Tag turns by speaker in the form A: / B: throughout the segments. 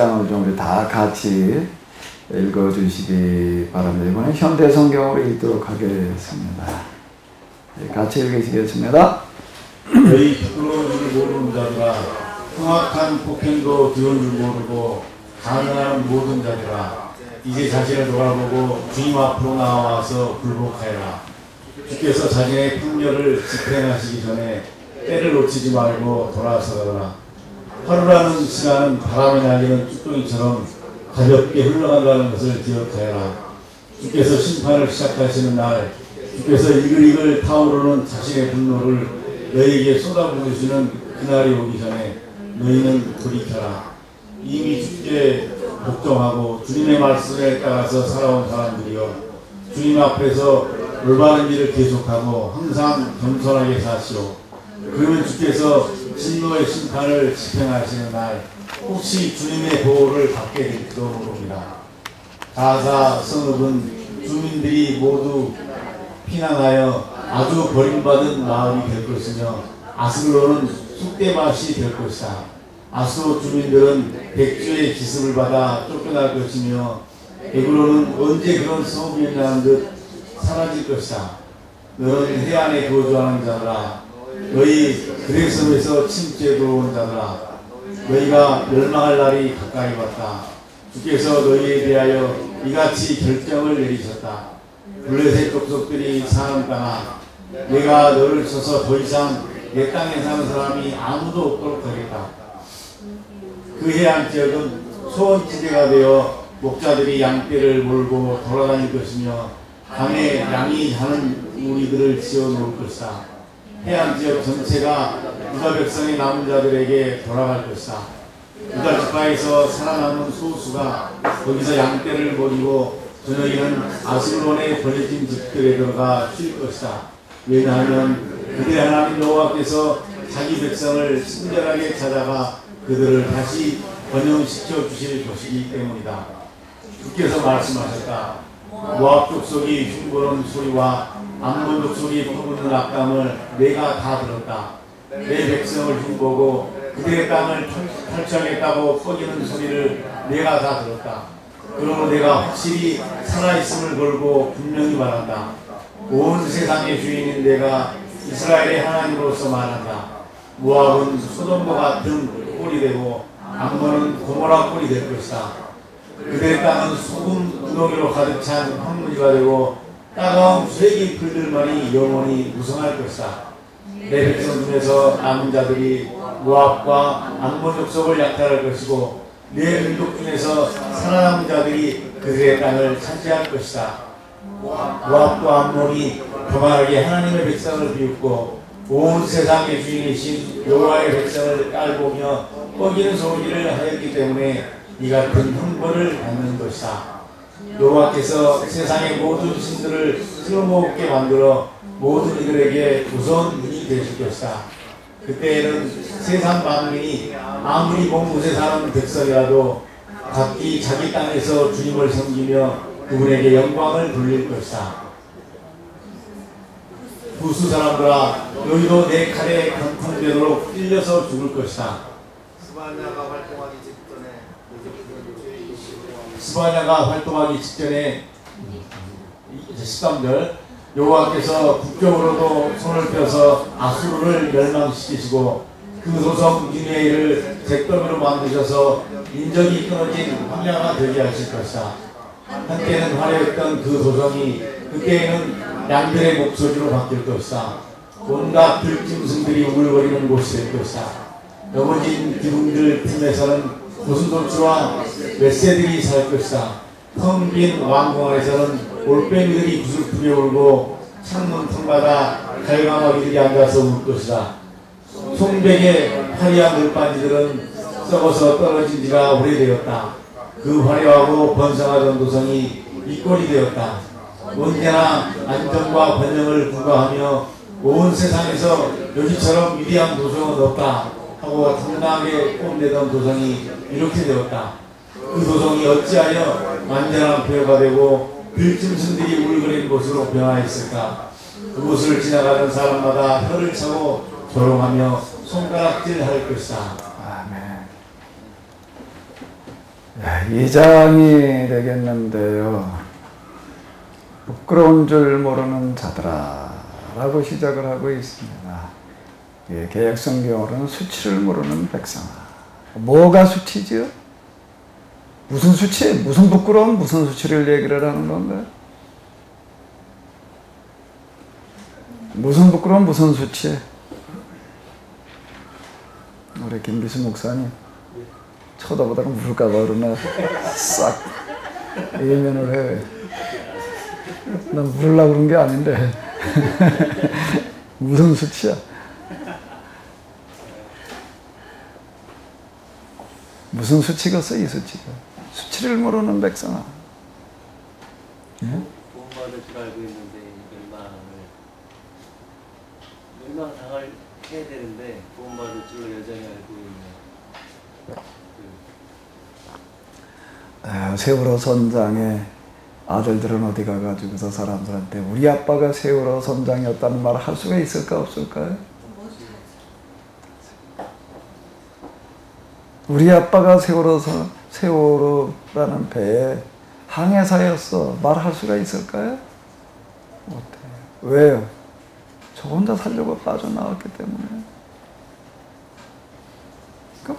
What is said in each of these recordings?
A: 7장을 좀 우리 다 같이 읽어주시기 바랍니다. 이번에 현대 성경으로 읽도록 하겠습니다. 같이 읽으시겠습니다.
B: 너희 부끄러운 줄 모르는 자들아, 흉악한 폭행도 들은 줄 모르고 가난한 모든 자들아, 이제 자신을 돌아보고 주님 앞으로 나와서 굴복하여라. 주께서 자신의 풍요를 집행하시기 전에 때를 놓치지 말고 돌아서가라. 하루라는 시간은 바람에 날리는 쭈뚱이처럼 가볍게 흘러간다는 것을 기억하여라. 주께서 심판을 시작하시는 날, 주께서 이글이글 타오르는 자신의 분노를 너희에게 쏟아부으시는 그날이 오기 전에 너희는 돌이켜라. 이미 주께 복종하고 주님의 말씀에 따라서 살아온 사람들이여, 주님 앞에서 올바른 일을 계속하고 항상 겸손하게 사시오. 그러면 주께서 진노의 심판을 집행하시는 날 혹시 주님의 보호를 받게 될지도 모릅니다. 가사 성읍은 주민들이 모두 피난하여 아주 버림받은 마을이 될 것이며 아스글론은 쑥대밭이 될 것이다. 아스로 주민들은 백주의 기습을 받아 쫓겨날 것이며 에그로는 언제 그런 성읍이냐는 듯 사라질 것이다. 너는 해안에 거주하는 자들아, 너희 그레스에서 침체에 들어온 자들아, 너희가 멸망할 날이 가까이 왔다. 주께서 너희에 대하여 이같이 결정을 내리셨다. 블레셋 족속들이 사는 땅아, 내가 너를 쳐서 더 이상 내 땅에 사는 사람이 아무도 없도록 하겠다. 그 해안 지역은 소원지대가 되어 목자들이 양떼를 몰고 돌아다닐 것이며 강에 양이 자는 우리들을 지어 놓을 것이다. 해안 지역 전체가 유다 백성의 남은 자들에게 돌아갈 것이다. 유다 지파에서 살아남은 소수가 거기서 양떼를 먹이고 저녁에는 아스글론의 버려진 집들에 들어가 쉴 것이다. 왜냐하면 그들의 하나님 여호와께서 자기 백성을 친절하게 찾아가 그들을 다시 번영시켜 주실 것이기 때문이다. 주께서 말씀하셨다. 모압 족속이 흉보는 소리와 암몬 족속이 퍼붓는 악담을 내가 다 들었다. 내 백성을 흉보고 그들의 땅을 탈취하겠다고 뻐기는 소리를 내가 다 들었다. 그러므로 내가 확실히 살아있음을 걸고 분명히 말한다. 온 세상의 주인인 내가 이스라엘의 하나님으로서 말한다. 모압은 소돔과 같은 꼴이 되고 암몬은 고모라 꼴이 될 것이다. 그들의 땅은 소금 구덩이로 가득 찬 황무지가 되고 따가운 쇠기 풀들만이 영원히 무성할 것이다. 내 백성 중에서 남은 자들이 모압과 암몬 족속을 약탈할 것이고 내 민족 중에서 살아남은 자들이 그들의 땅을 차지할 것이다. 모압과 암몬이 교만하게 하나님의 백성을 비웃고 온 세상의 주인이신 여호와의 백성을 깔보며 뻐기는 소리를 하였기 때문에 이 같은 형벌을 받는 것이다. 여호와께서 세상의 모든 신들을 쓸모없게 만들어 모든 이들에게 무서운 눈이 되실 것이다. 그때에는 세상 만민이 아무리 먼 곳에 사는 백성이라도 각기 자기 땅에서 주님을 섬기며 그분에게 영광을 돌릴 것이다. 부수 사람들아, 너희도 내 칼에 강풍되도록 찔려서 죽을 것이다. 스바냐가 활동하기 직전에 13절 여호와께서 북쪽으로도 손을 펴서 아수르를 멸망시키시고 그 도성 니느웨를 잿더미로 만드셔서 인적이 끊어진 황야가 되게 하실 것이다. 한때는 화려했던 그 도성이 그때에는 양들의 목소리로 바뀔 것이다. 온갖 들짐승들이 우글거리는 곳이 될 것이다. 넘어진 기둥들 틈에서는 고슴도치와 멧새들이 살 것이다. 텅 빈 왕궁안에서는 올빼미들이 구슬프게 울고 창문 틈마다 갈강아기들이 앉아서 울 것이다. 송백의 화려한 들반지들은 썩어서 떨어진 지가 오래되었다. 그 화려하고 번성하던 도성이 이 꼴이 되었다. 언제나 안정과 번영을 구가하며 온 세상에서 여기처럼 위대한 도성은 없다 하고 당당하게 뽐내던 도성이 이렇게 되었다. 그 도성이 어찌하여 완전한 폐허가 되고 들짐승들이 울거리는 곳으로 변화했을까. 그곳을 지나가는 사람마다 혀를 차고 조롱하며 손가락질 할 것이다. 아멘.
A: 2장이 되겠는데요. 부끄러운 줄 모르는 자들아 라고 시작을 하고 있습니다. 개역성경으로는 수치를 모르는 백성아. 뭐가 수치지요? 무슨 수치? 무슨 부끄러움? 무슨 수치를 얘기를 하는 건가요? 무슨 부끄러움? 무슨 수치? 우리 김기수 목사님 쳐다보다가 물을까봐 그러나 싹 예면을 해. 난 물으려고 그런 게 아닌데 무슨 수치야? 무슨 수치겠어 이 수치가? 수치를 모르는 백성아.
C: 구원받을 줄 알고 있는데 멸망당할 해야 되는데 구원받을 줄로 여전히 알고 있는.
A: 세월호 선장의 아들들은 어디 가가지고서 사람들한테 우리 아빠가 세월호 선장이었다는 말을 할 수가 있을까 없을까요? 우리 아빠가 세월호라는 배에 항해사였어. 말할 수가 있을까요? 못해요. 왜요? 저 혼자 살려고 빠져나왔기 때문에.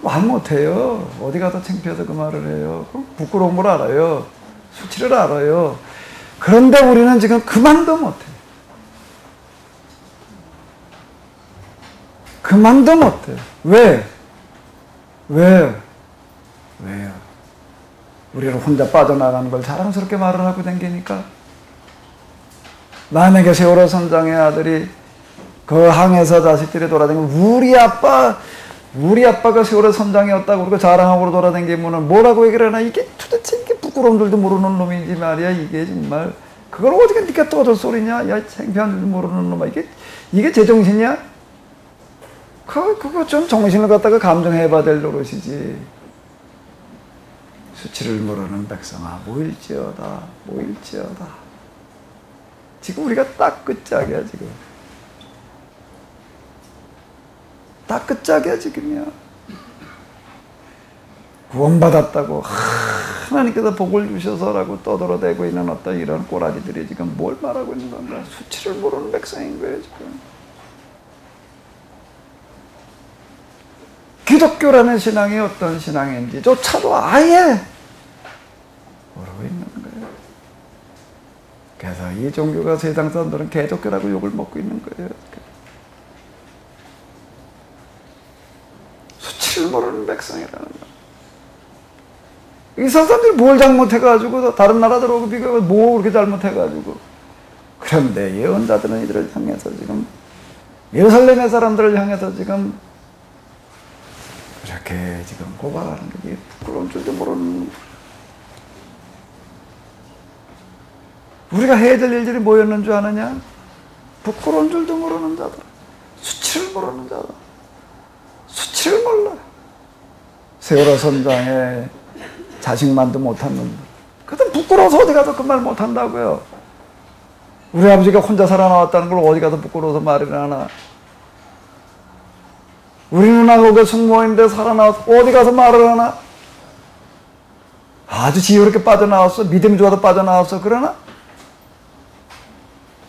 A: 말 못해요. 어디 가서 창피해서 그 말을 해요. 부끄러운 걸 알아요. 수치를 알아요. 그런데 우리는 지금 그만도 못해요. 그만도 못해요. 왜? 왜요? 왜요? 우리는 혼자 빠져나가는 걸 자랑스럽게 말을 하고 다니니까. 만약에 세월호 선장의 아들이 그 항해사 자식들이 돌아다니면 우리 아빠가 세월호 선장이었다고 그러고 자랑하고 돌아다니면 뭐라고 얘기를 하나? 이게 도대체 이게 부끄러운 줄도 모르는 놈이지 말이야. 이게 정말 그걸 어떻게 네가 떠들 소리냐? 야 창피한 줄도 모르는 놈아. 이게 제정신이야? 그거 좀 정신을 갖다가 감정해봐야 될 노릇이지. 수치를 모르는 백성아 모일지어다. 지금 우리가 딱 끝짝이야 지금. 딱 끝짝이야 지금이야. 구원받았다고 하나님께서 복을 주셔서라고 떠들어대고 있는 어떤 이런 꼬라지들이 지금 뭘 말하고 있는 건가? 수치를 모르는 백성인 거예요 지금. 기독교라는 신앙이 어떤 신앙인지조차도 아예 모르고 있는 거예요. 그래서 이 종교가 세상 사람들은 개독교라고 욕을 먹고 있는 거예요. 수치를 모르는 백성이라는 거예요. 이 사람들이 뭘 잘못해가지고 다른 나라들하고 비교해서 뭐 그렇게 잘못해가지고. 그런데 예언자들은 이들을 향해서 지금 예루살렘의 사람들을 향해서 지금 이렇게 지금 고발하는 게 부끄러운 줄도 모르는. 우리가 해야 될 일들이 뭐였는 줄 아느냐? 부끄러운 줄도 모르는 자다. 수치를 모르는 자다. 수치를 몰라. 세월호 선장의 자식만도 못한 놈들. 그래도 부끄러워서 어디 가서 그 말 못한다고요. 우리 아버지가 혼자 살아나왔다는 걸 어디 가서 부끄러워서 말을 하나. 우리 누나가 그 승무원인데 살아나와서 어디 가서 말을 하나? 아주 지혜롭게 빠져나왔어. 믿음이 좋아서 빠져나왔어. 그러나?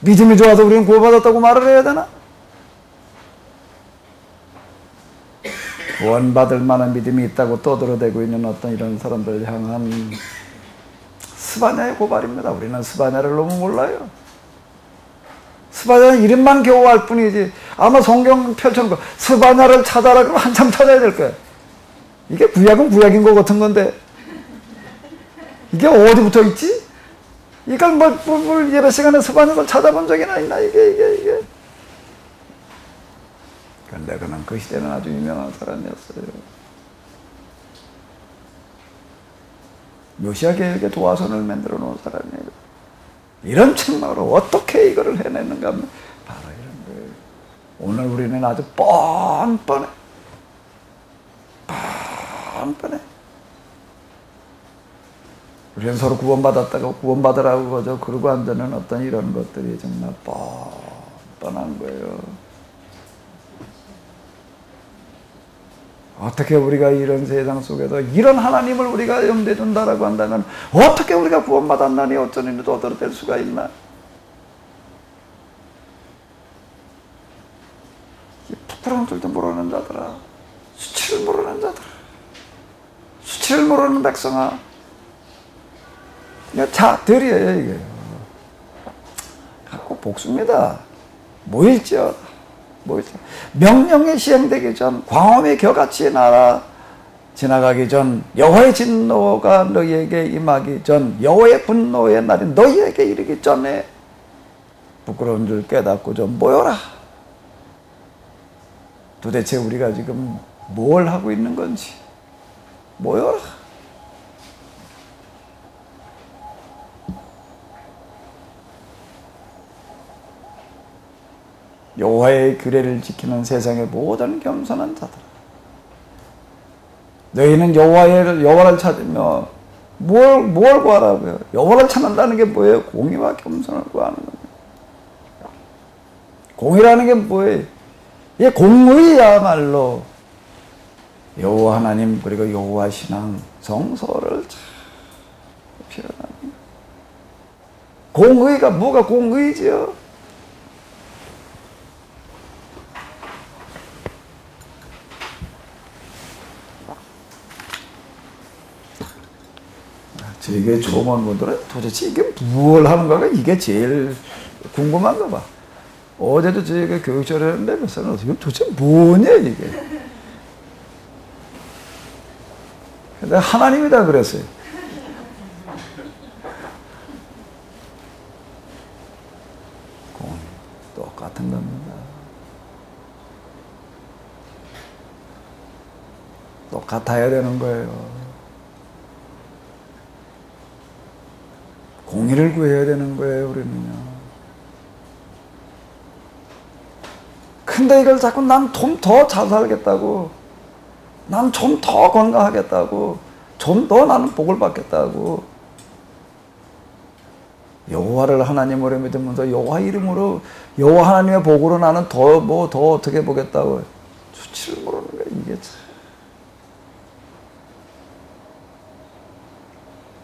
A: 믿음이 좋아서 우리는 구원받았다고 말을 해야 되나? 구원받을 만한 믿음이 있다고 떠들어대고 있는 어떤 이런 사람들을 향한 스바냐의 고발입니다. 우리는 스바냐를 너무 몰라요. 스바냐는 이름만 겨우 알 뿐이지. 아마 성경 펼쳐놓고 스바냐를 찾아라 그러면 한참 찾아야 될 거야. 이게 구약은 구약인 것 같은 건데 이게 어디 붙어 있지? 이걸 뭘 예배 시간에 스바냐를 찾아본 적이나 있나 이게. 그런데 그는 그 시대는 아주 유명한 사람이었어요. 요시야 계획의 도화선을 만들어 놓은 사람이에요. 이런 책망으로 어떻게 이거를 해내는가 하면 바로 이런 거예요. 오늘 우리는 아주 뻔뻔해. 우리는 서로 구원받았다고 구원받으라고 그러죠. 그러고 앉는 어떤 이런 것들이 정말 뻔뻔한 거예요. 어떻게 우리가 이런 세상 속에서 이런 하나님을 우리가 염두에 둔다라고 한다면 어떻게 우리가 구원받았나니 어쩌니 또 얻어낼 수가 있나? 이 부끄러운 줄도 모르는 자들아, 수치를 모르는 자들아, 수치를 모르는 백성아, 자 드려요 이게. 갖고 복수입니다. 모일지어다. 명령이 시행되기 전, 광음의 겨같이 날아 지나가기 전, 여호와의 진노가 너희에게 임하기 전, 여호와의 분노의 날이 너희에게 이르기 전에 부끄러운 줄 깨닫고 좀 모여라. 도대체 우리가 지금 뭘 하고 있는 건지 모여라. 여호와의 규례를 지키는 세상의 모든 겸손한 자들, 너희는 여호와를 찾으며 뭘 구하라고요? 여호와를 찾는다는 게 뭐예요? 공의와 겸손을 구하는 거예요. 공의라는 게 뭐예요? 이 공의야말로 여호와 하나님 그리고 여호와 신앙 정서를 잘 표현합니다. 공의가 뭐가 공의지요? 저게 조문분들은 도대체 이게 뭘 하는 거가 이게 제일 궁금한가 봐. 어제도 저희가 교육자를 했는데 몇 살은 이거 도대체 뭐냐 이게. 근데 하나님이다 그랬어요. 똑같은 겁니다. 똑같아야 되는 거예요. 공의를 구해야 되는 거예요, 우리는요. 근데 이걸 자꾸 난 좀 더 잘 살겠다고, 난 좀 더 건강하겠다고, 좀 더 나는 복을 받겠다고, 여호와를 하나님으로 믿으면서 여호와 이름으로, 여호와 하나님의 복으로 나는 더 어떻게 보겠다고 수치를 모르는 거야, 이게 참.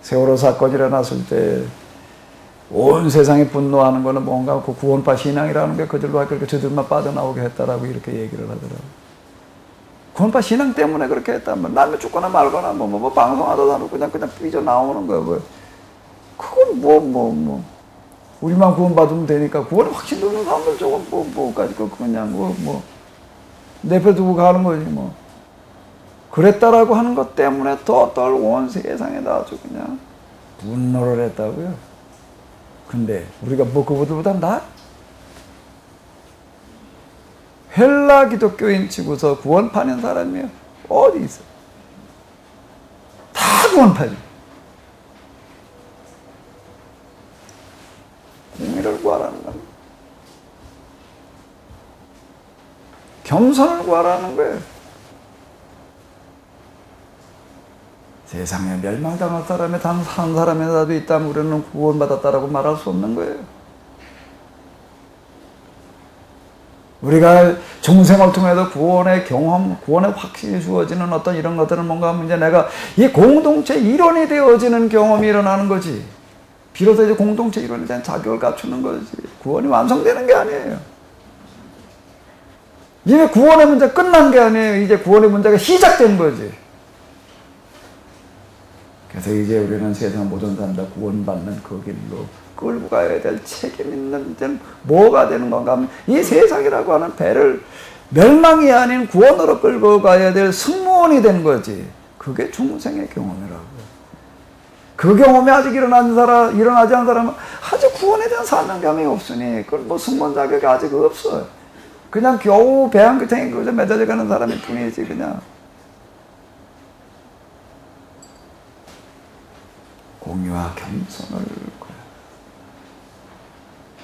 A: 세월호 사건이 일어났을 때 온 세상이 분노하는 거는 뭔가 그 구원파 신앙이라는 게 그들로 그렇게 저들만 빠져나오게 했다라고 이렇게 얘기를 하더라고요. 구원파 신앙 때문에 그렇게 했다면 남의 죽거나 말거나 뭐 방송하다 나도 그냥 삐져나오는 거예요. 뭐. 그건 우리만 구원받으면 되니까 구원이 확신 없는 사람들 저건 뭐까지 그냥 내버려두고 가는 거지 뭐. 그랬다라고 하는 것 때문에 더 온 세상에다 아주 그냥 분노를 했다고요. 근데 우리가 그들보다 나? 헬라 기독교인 치고서 구원파는 사람이요 어디 있어? 다 구원파지. 공의를 구하라는 겁니다. 겸손을 구하라는 거예요. 세상에 멸망당할 사람이 단 한 사람이라도 있다면 우리는 구원받았다라고 말할 수 없는 거예요. 우리가 중생을 통해서 구원의 경험, 구원의 확신이 주어지는 어떤 이런 것들은 뭔가 하면 이제 내가 이 공동체 일원이 되어지는 경험이 일어나는 거지. 비로소 이제 공동체 일원에 대한 자격을 갖추는 거지. 구원이 완성되는 게 아니에요. 이미 구원의 문제 끝난 게 아니에요. 이제 구원의 문제가 시작된 거지. 그래서 이제 우리는 세상 모든 사람 다 구원받는 그 길로 끌고 가야 될 책임 있는 이제는 뭐가 되는 건가 하면 이 세상이라고 하는 배를 멸망이 아닌 구원으로 끌고 가야 될 승무원이 된 거지. 그게 중생의 경험이라고요. 그 경험이 아직 일어나지 않은 사람은 아직 구원에 대한 사명감이 없으니 그걸 승무원 자격이 아직 없어요. 그냥 겨우 배 한 구탱이 그저 매달려 가는 사람일 뿐이지 그냥. 공의와 겸손을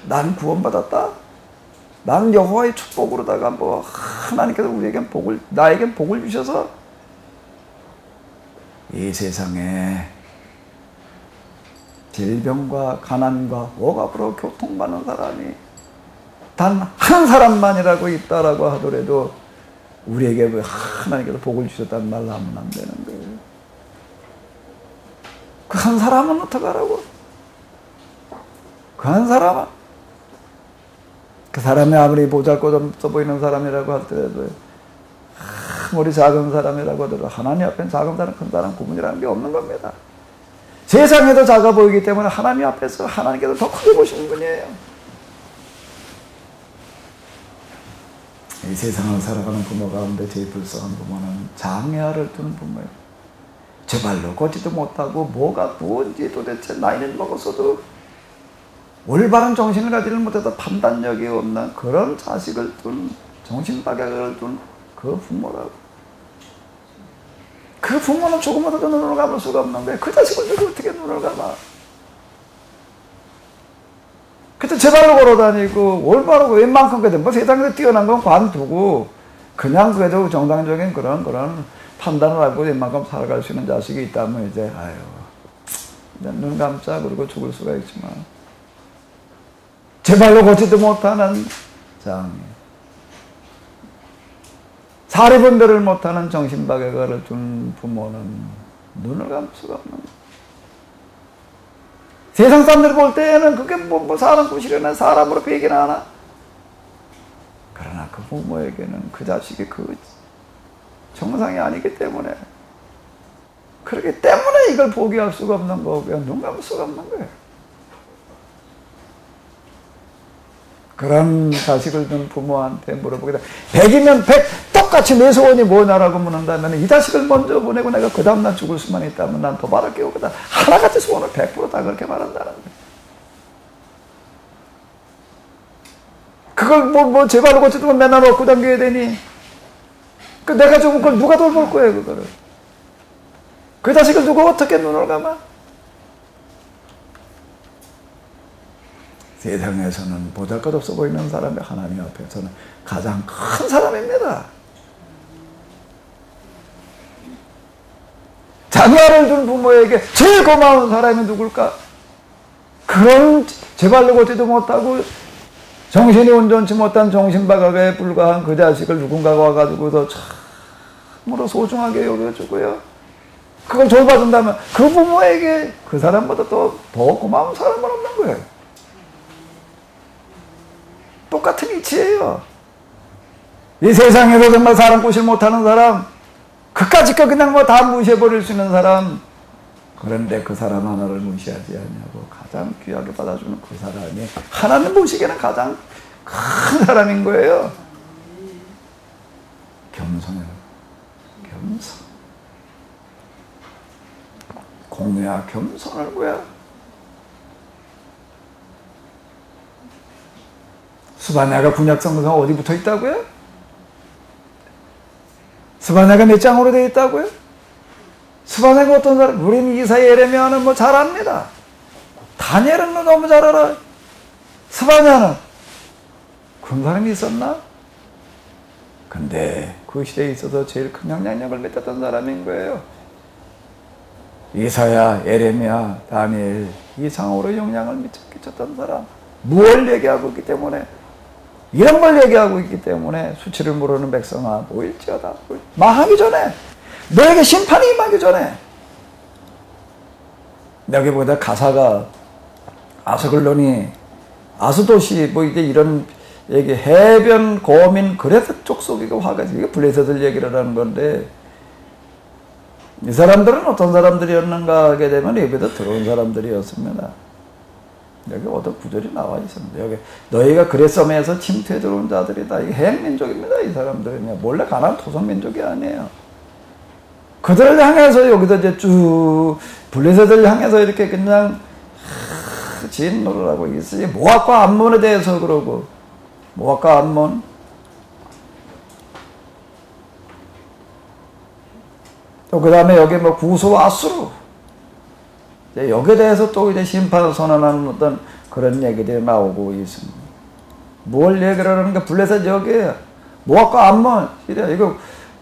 A: 난 구원받았다. 나는 여호와의 축복으로다가 하나님께서 우리에겐 나에겐 복을 주셔서 이 세상에 질병과 가난과 억압으로 고통받는 사람이 단 한 사람만이라고 있다라고 하더라도 우리에게 왜 하나님께서 복을 주셨다는 말을 하면 안 되는 거예요. 그 한 사람은 어떡하라고? 그 한 사람은? 그 사람이 아무리 보잘것없어 보이는 사람이라고 할때도 아무리 작은 사람이라고 하더라도 하나님 앞에는 작은 사람, 큰 사람 구분이라는 게 없는 겁니다. 세상에도 작아 보이기 때문에 하나님 앞에서 하나님께서 더 크게 보시는 분이에요. 이 세상을 살아가는 부모 가운데 제일 불쌍한 부모는 장애아를 두는 부모예요. 제 발로 걷지도 못하고 뭐가 뭔지 도대체 나이는 먹었어도 올바른 정신을 가지를 못해서 판단력이 없는 그런 자식을 둔 정신박약을 둔 그 부모라고. 그 부모는 조금이라도 눈을 감을 수가 없는 거예요. 그 자식을 두고 어떻게 눈을 감아. 그때 제 발로 걸어다니고 올바르고 웬만큼 그래도 뭐 세상에서 뛰어난 건 관두고 그냥 그래도 정상적인 그런 판단을 하고 웬만큼 살아갈 수 있는 자식이 있다면 이제 아유 눈 감자 그러고 죽을 수가 있지만 제 발로 걷지도 못하는 장애, 사리분별을 못하는 정신박약을 둔 부모는 눈을 감을 수가 없는 거예요. 세상 사람들 볼 때는 그게 뭐 사람 구실이나 사람으로 배기나 하나? 그러나 그 부모에게는 그 자식이 그 정상이 아니기 때문에 그렇기 때문에 이걸 포기할 수가 없는 거고요. 눈 감을 수가 없는 거예요. 그런 자식을 둔 부모한테 물어보게 돼. 100이면 100 똑같이 내 소원이 뭐냐라고 묻는다면 이 자식을 먼저 보내고 내가 그 다음날 죽을 수만 있다면 난 더 바랄 게 없거든. 하나같이 소원을 100% 다 그렇게 말한다는 거예요. 그걸 제 발로 걷지도 맨날 얻고 당겨야 되니 그 내가 죽은 걸 누가 돌볼 거예요 그거를. 그 자식을 두고 어떻게 눈을 감아? 세상에서는 보잘것없어 보이는 사람이 하나님 앞에서는 가장 큰 사람입니다. 자녀를 둔 부모에게 제일 고마운 사람이 누굴까? 그런 제 발로 걷지도 못하고 정신이 온전치 못한 정신박약에 불과한 그 자식을 누군가가 와가지고서 참으로 소중하게 여겨주고요. 그걸 돌봐준다면 그 부모에게 그 사람보다 더 고마운 사람은 없는 거예요. 똑같은 이치예요. 이 세상에서 정말 사람 구실 못하는 사람, 그까짓 거 그냥 뭐 다 무시해버릴 수 있는 사람, 그런데 그 사람 하나를 무시하지 않냐고 가장 귀하게 받아주는 그 사람이 하나님 보시기에는 가장 큰 사람인 거예요. 겸손해요. 겸손. 공유야 겸손을 구야. 스바냐가 구약성서가 어디 붙어 있다고요? 스바냐가 몇 장으로 되어 있다고요? 스바냐가 어떤 사람? 우리는 이사야 예레미야는 뭐 잘 압니다. 다니엘은 너무 잘 알아. 스바냐는 그런 사람이 있었나? 근데 그 시대에 있어서 제일 큰 영향력을 미쳤던 사람인 거예요. 이사야, 예레미야, 다니엘 이상으로 영향을 끼쳤던 사람. 무엇을 얘기하고 있기 때문에 이런 걸 얘기하고 있기 때문에 수치를 모르는 백성아 보일지어다. 망하기 전에 너에게 심판이 임하기 전에. 여기보다 가사가 아스글론이 아스도시 뭐 이제 이런 얘기 해변 고민 그레셋 쪽 속이고 화가 이게 블레셋을 얘기를 하는 건데 이 사람들은 어떤 사람들이었는가 하게 되면 예배도 들어온 사람들이었습니다. 여기 어떤 구절이 나와 있습니다. 여기 너희가 그레섬에서 침투해 들어온 자들이다. 이게 해양민족입니다. 이 사람들은 몰래 가난 토성민족이 아니에요. 그들을 향해서 여기서 이제 쭉 블레셋을 향해서 이렇게 그냥 진노를 하고 있어요. 모압과 암몬에 대해서 그러고 모압과 암몬 또 그 다음에 여기 뭐 구스와 아수르 여기에 대해서 또 이제 심판을 선언하는 어떤 그런 얘기들이 나오고 있습니다. 뭘 얘기를 하는가? 블레셋 여기에요. 모압과 암몬 이거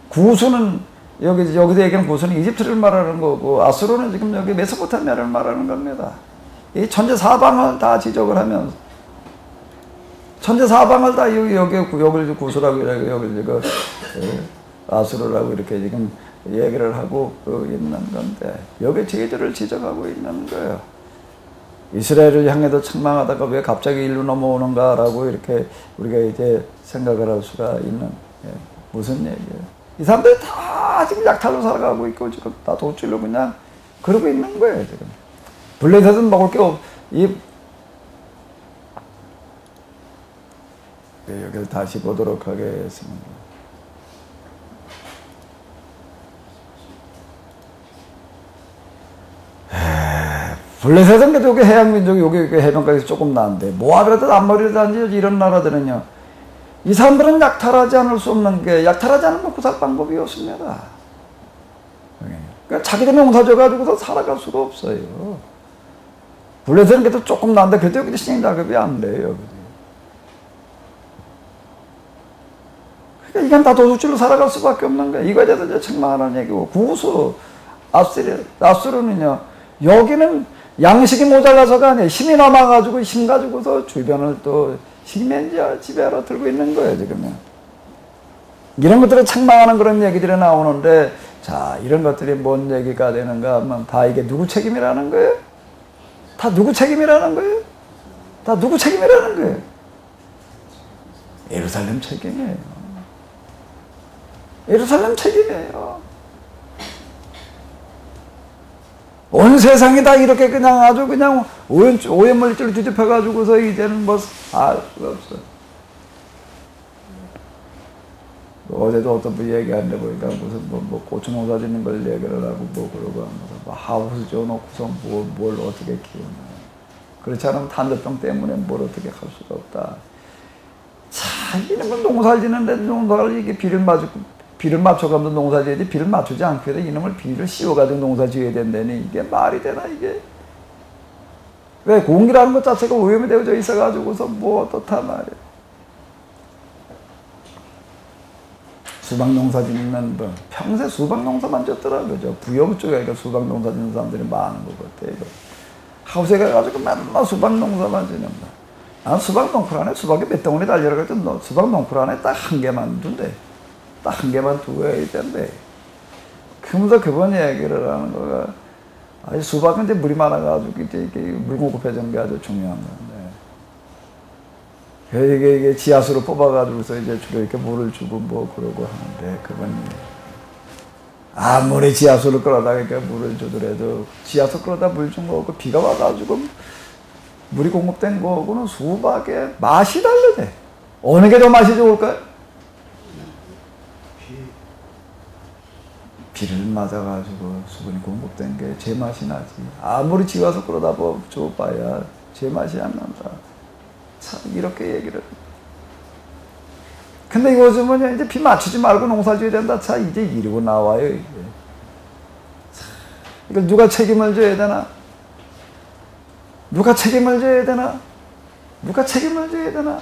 A: 구스는 여기서 얘기하는 구스는 이집트를 말하는 거고 아수르는 지금 여기 메소포타미아를 말하는 겁니다. 이 천재 사방을 다 지적을 하면서 천재 사방을 다 여기를 구수라고 여기 그 아수르라고 이렇게 지금 얘기를 하고 있는 건데 여기 저희들을 지적하고 있는 거예요. 이스라엘을 향해서 책망하다가 왜 갑자기 일로 넘어오는가라고 이렇게 우리가 이제 생각을 할 수가 있는 무슨 얘기예요? 이 사람들이 다 지금 약탈로 살아가고 있고 지금 다 도둑질로 그냥 그러고 있는 거예요 지금. 블레셋은 먹을 게 여기를 다시 보도록 하겠습니다. 블레셋은 그래도 여기 해양민족이 여기 해변가에서 조금 나은데 모압이라든 암모리라든지 이런 나라들은요. 이 사람들은 약탈하지 않을 수 없는 게 약탈하지 않으면 구살 방법이 없습니다. 그러니까 자기들이 농사져가지고서 살아갈 수가 없어요. 블레셋은 그래도 조금 나은데 그래도 여기 신경 작업이 안 돼요. 그러니까 이건 다 도둑질로 살아갈 수밖에 없는 거예요. 이거에 대해서 이제 책망하는 얘기고 구수 아수르는요. 여기는 양식이 모자라서가 아니에요. 힘이 남아가지고 힘 가지고서 주변을 또 힘의 지배하러 들고 있는 거예요 지금은. 이런 것들을 책망하는 그런 얘기들이 나오는데 자 이런 것들이 뭔 얘기가 되는가 하면 다 이게 누구 책임이라는 거예요? 다 누구 책임이라는 거예요? 다 누구 책임이라는 거예요? 예루살렘 책임이에요. 예루살렘 책임이에요. 온 세상이 다 이렇게 그냥 아주 그냥 오염물질을 뒤집혀가지고서 이제는 뭐 알 수가 없어. 어제도 어떤 분 얘기하는데 보니까 무슨 뭐 고추 농사 짓는 걸 얘기를 하고 뭐 그러고 하면서 뭐 하우스 지어놓고서 뭘 어떻게 키우나. 그렇지 않으면 탄저병 때문에 뭘 어떻게 할 수가 없다. 자, 이런 건 농사를 짓는데 농사를 이게 비를 맞춰가면서 농사 지어야지 비를 맞추지 않게 돼. 이놈을 비를 씌워가지고 농사 지어야 된다니 이게 말이 되나 이게. 왜 공기라는 것 자체가 오염이 되어져 있어가지고서 뭐 어떻다 말이야. 수박농사 짓는 분 평생 수박농사만 짓더라고요. 저 부여부 쪽에 수박농사 짓는 사람들이 많은 것 같아요. 이거. 하우스에 가가지고 맨날 수박농사만 짓는 거. 난 수박농풀 안에 수박이 몇 덩어리 달려가지고 수박농풀 안에 딱 한 개만 둔대. 딱 한 개만 두어야 된대. 그러면서 그번 얘기를 하는 거가 아니 수박은 이제 물이 많아가지고 이제 이게 물 공급해주는 게 아주 중요한 건데 이게 지하수로 뽑아가지고서 이제 주로 이렇게 물을 주고 뭐 그러고 하는데 그건 아무리 지하수를 끌어다가 이렇게 물을 주더라도 지하수 끌어다 물 준 거고 비가 와가지고 물이 공급된 거하고는 수박의 맛이 다르대. 어느 게 더 맛이 좋을까요? 비를 맞아가지고 수분이 공급된 게 제 맛이 나지. 아무리 지와서 끌어다 줘봐야 제 맛이 안 난다. 참 이렇게 얘기를. 근데 요즘은 이제 비 맞추지 말고 농사 지어야 된다. 자 이제 이러고 나와요. 이게. 이걸 누가 책임을 져야 되나? 누가 책임을 져야 되나? 누가 책임을 져야 되나?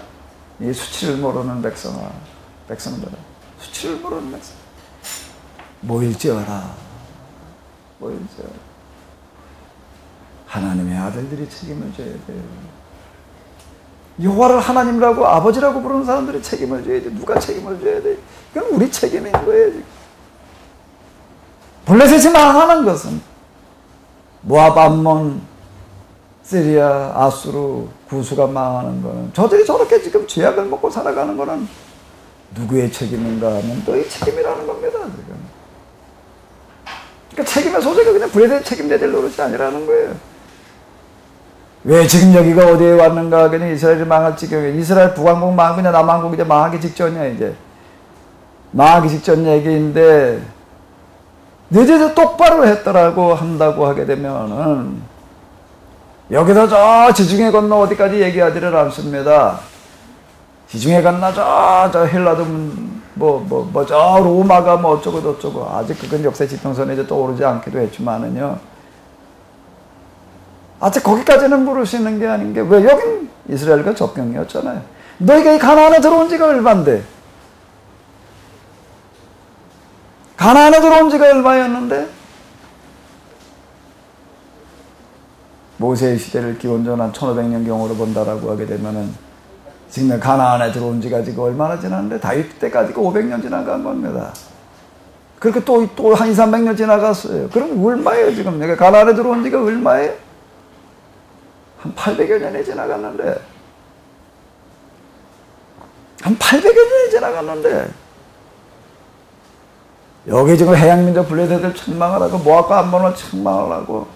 A: 이 수치를 모르는 백성들아. 수치를 모르는 백성. 모일지어라. 하나님의 아들들이 책임을 져야 돼요. 여호와를 하나님이라고 아버지라고 부르는 사람들이 책임을 져야 돼. 누가 책임을 져야 돼? 이건 우리 책임인 거예요. 지금. 블레셋이 망하는 것은 모압, 암몬, 시리아, 아수르, 구수가 망하는 거는 저들이 저렇게 지금 죄악을 먹고 살아가는 거는 누구의 책임인가 하면 너희 책임이라는 겁니다. 지금. 그러니까 책임의 소재가 그냥 블레셋 책임져야 될 노릇이 아니라는 거예요. 왜 지금 여기가 어디에 왔는가? 그냥 이스라엘이 망할 지경에 이스라엘 북왕국 망하고 그냥 남왕국 이제 망하기 직전이야 이제. 망하기 직전 얘기인데 늦어서 똑바로 했더라고 한다고 하게 되면은 여기서 저 지중해 건너 어디까지 얘기하지를 않습니다. 지중해 건너 저 헬라도 저 로마가 뭐 어쩌고 저쩌고 아직 그건 역사 지평선에 이제 떠오르지 않기도 했지만은요. 아직 거기까지는 물을 수 있는 게 아닌 게 왜 여긴 이스라엘과 접경이었잖아요. 너희가 이 가나안에 들어온 지가 얼마인데? 가나안에 들어온 지가 얼마였는데? 모세의 시대를 기원전 한 1500년 경으로 본다라고 하게 되면은 지금 가나안에 들어온 지가 지금 얼마나 지났는데 다윗 때까지 500년 지나간 겁니다. 그렇게 또 한 2, 300년 지나갔어요. 그럼 얼마예요 지금? 내가 가나안에 들어온 지가 얼마예요? 한 800여 년이 지나갔는데 한 800여 년이 지나갔는데 여기 지금 해양민족 블레셋을 책망을 하고 모압과 암몬을 책망을 하고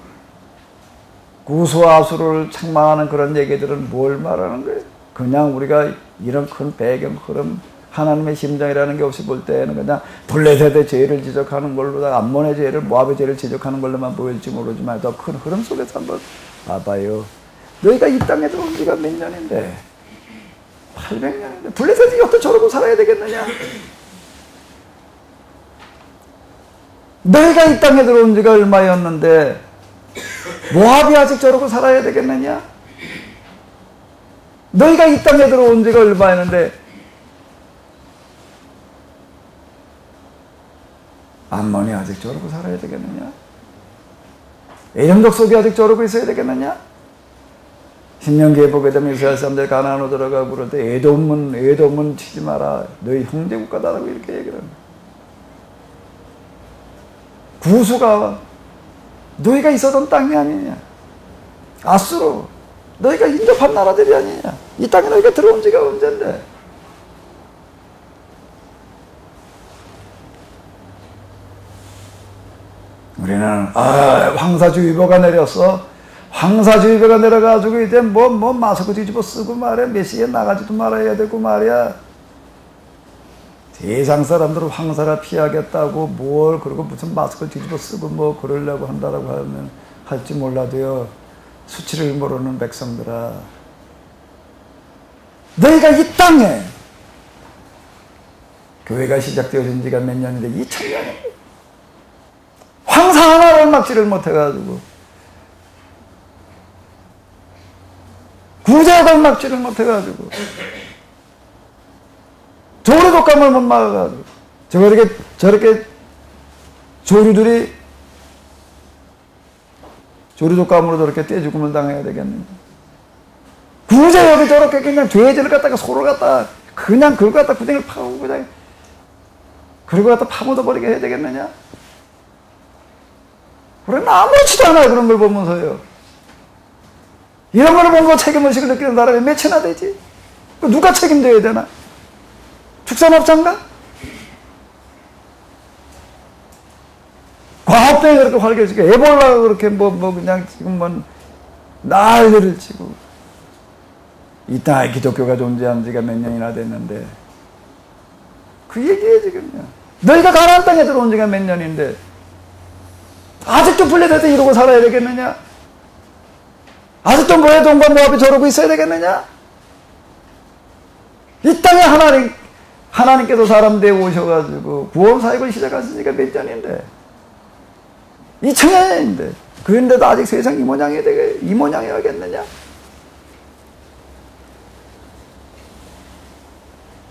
A: 구스와 아수르를 책망하는 그런 얘기들은 뭘 말하는 거예요? 그냥 우리가 이런 큰 배경 흐름 하나님의 심정이라는 게 없이 볼 때는 그냥 블레셋의 죄를 지적하는 걸로다가 암몬의 죄를 모압의 죄를 지적하는 걸로만 보일지 모르지만 더 큰 흐름 속에서 한번 봐봐요. 너희가 이 땅에 들어온 지가 몇 년인데 800년인데 블레셋이 어떻게 저러고 살아야 되겠느냐? 너희가 이 땅에 들어온 지가 얼마였는데 모압이 아직 저러고 살아야 되겠느냐? 너희가 이 땅에 들어온 지가 얼마였는데 암몬이 아직 저러고 살아야 되겠느냐? 에돔 족속이 아직 저러고 있어야 되겠느냐? 신명기에 보게 되면 이스라엘 사람들 가나안으로 들어가고 그럴 때 에돔은 치지 마라. 너희 형제국가다라고 이렇게 얘기를 합니다. 구수가 너희가 있었던 땅이 아니냐? 아수르 너희가 인접한 나라들이 아니냐? 이 땅에 너희가 들어온 지가 언젠데? 우리는 황사주의보가 내렸어. 황사주의보가 내려가지고 이제 뭐 마스크 뒤집어 쓰고 말이야. 메시에 나가지도 말아야 되고 말이야. 세상 사람들은 황사를 피하겠다고 뭘 그리고 무슨 마스크 뒤집어 쓰고 뭐 그러려고 한다라고 하면 할지 몰라도요. 수치를 모르는 백성들아. 너희가 이 땅에 교회가 시작되어진 지가 몇 년인데 2000년입니다. 황사 하나를 막지를 못해가지고 구제를 막지를 못해가지고 조류 독감을 못 막아가지고 저렇게 조류 독감으로 저렇게 떼 죽음을 당해야 되겠는데 구제 여기 저렇게 그냥 죄질을 갖다가 소를 갖다가 그냥 그걸 갖다 구덩이를 파고 그냥 그리고 갖다 파묻어 버리게 해야 되겠느냐? 우리는 아무렇지도 않아요. 그런 걸 보면서요. 이런 걸 보고 책임의식을 느끼는 사람이 몇이나 되지? 누가 책임져야 되나? 축산업자인가? 과학병이 그렇게 활개치고 에볼라가 그렇게 그냥 지금 난리를 치고 이 땅에 기독교가 존재한 지가 몇 년이나 됐는데 그 얘기예요 지금요. 너희가 가나안 땅에 들어온 지가 몇 년인데 아직도 블레셋에 이러고 살아야 되겠느냐? 아직도 에돔과 모압이 저러고 있어야 되겠느냐? 이 땅에 하나님께서 사람 되어 오셔가지고 구원 사역을 시작하신 지가 몇 년인데 2000년인데 그런데도 아직 세상 이 모양이야겠느냐?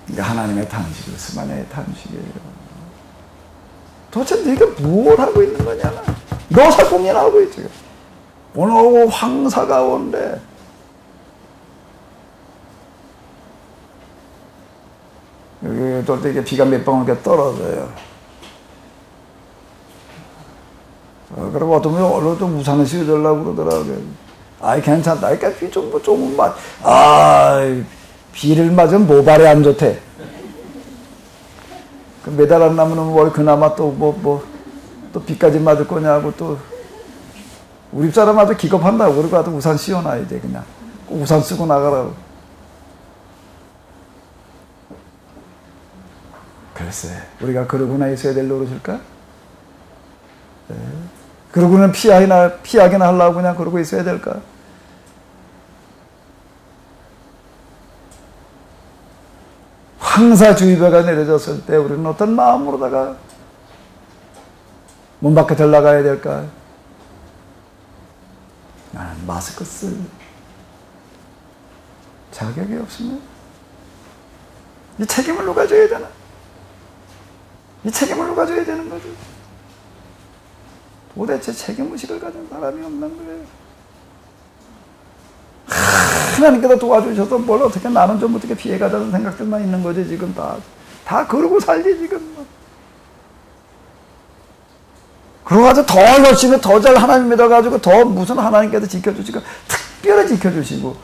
A: 이게 하나님의 탄식이에요. 스마냐의 탄식이에요. 도대체 네가 뭘 하고 있는 거냐? 너 살공이나 하고 있지. 오늘 황사가 온대. 여기 또 이렇게 비가 몇 방울 이렇게 떨어져요. 그리고 어떤 분이 얼른 좀 우산을 씌워주려고 그러더라고요. 아이, 괜찮다. 그러니까 비 조금만. 비를 맞으면 모발에 안 좋대. 그 매달 안 나면 뭘 그나마 또 비까지 맞을 거냐고 또 우리 사람 아주 기겁한다고. 그리고 아주 우산 씌워놔야 돼. 그냥 꼭 우산 쓰고 나가라고. 글쎄 우리가 그러고나 있어야 될 노릇일까? 네. 그러고는 피하기나 하려고 그냥 그러고 있어야 될까? 황사주의보가 내려졌을 때 우리는 어떤 마음으로다가 문 밖에 들나가야 될까? 나는 마스크 쓸 자격이 없으면 이 책임을 누가 져야 되나? 이 책임을 누가 져야 되는 거지? 도대체 책임의식을 가진 사람이 없는 거예요. 하나님께서 도와주셔서 뭘 어떻게 나는 좀 어떻게 피해가자는 생각들만 있는 거지 지금 다 그러고 살지 지금. 그러고 가서 더 열심히 더 잘 하나님 믿어가지고 더 무슨 하나님께서 지켜주시고 특별히 지켜주시고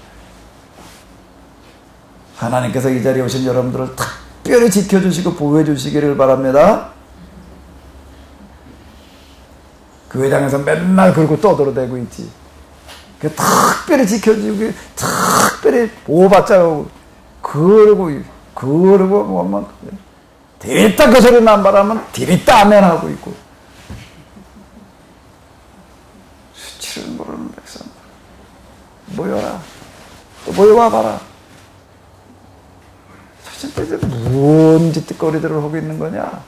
A: 하나님께서 이 자리에 오신 여러분들을 특별히 지켜주시고 보호해주시기를 바랍니다. 그 회당에서 맨날 그러고 떠들어대고 있지. 특별히 지켜주고 특별히 보호받자고 그러고 뭐만 디리따 그 소리만 말하면 디리따 아멘 하고 있고 수치를 모르는 백성 모여라 또 모여와 봐라. 도대체 무슨 짓거리들을 하고 있는 거냐?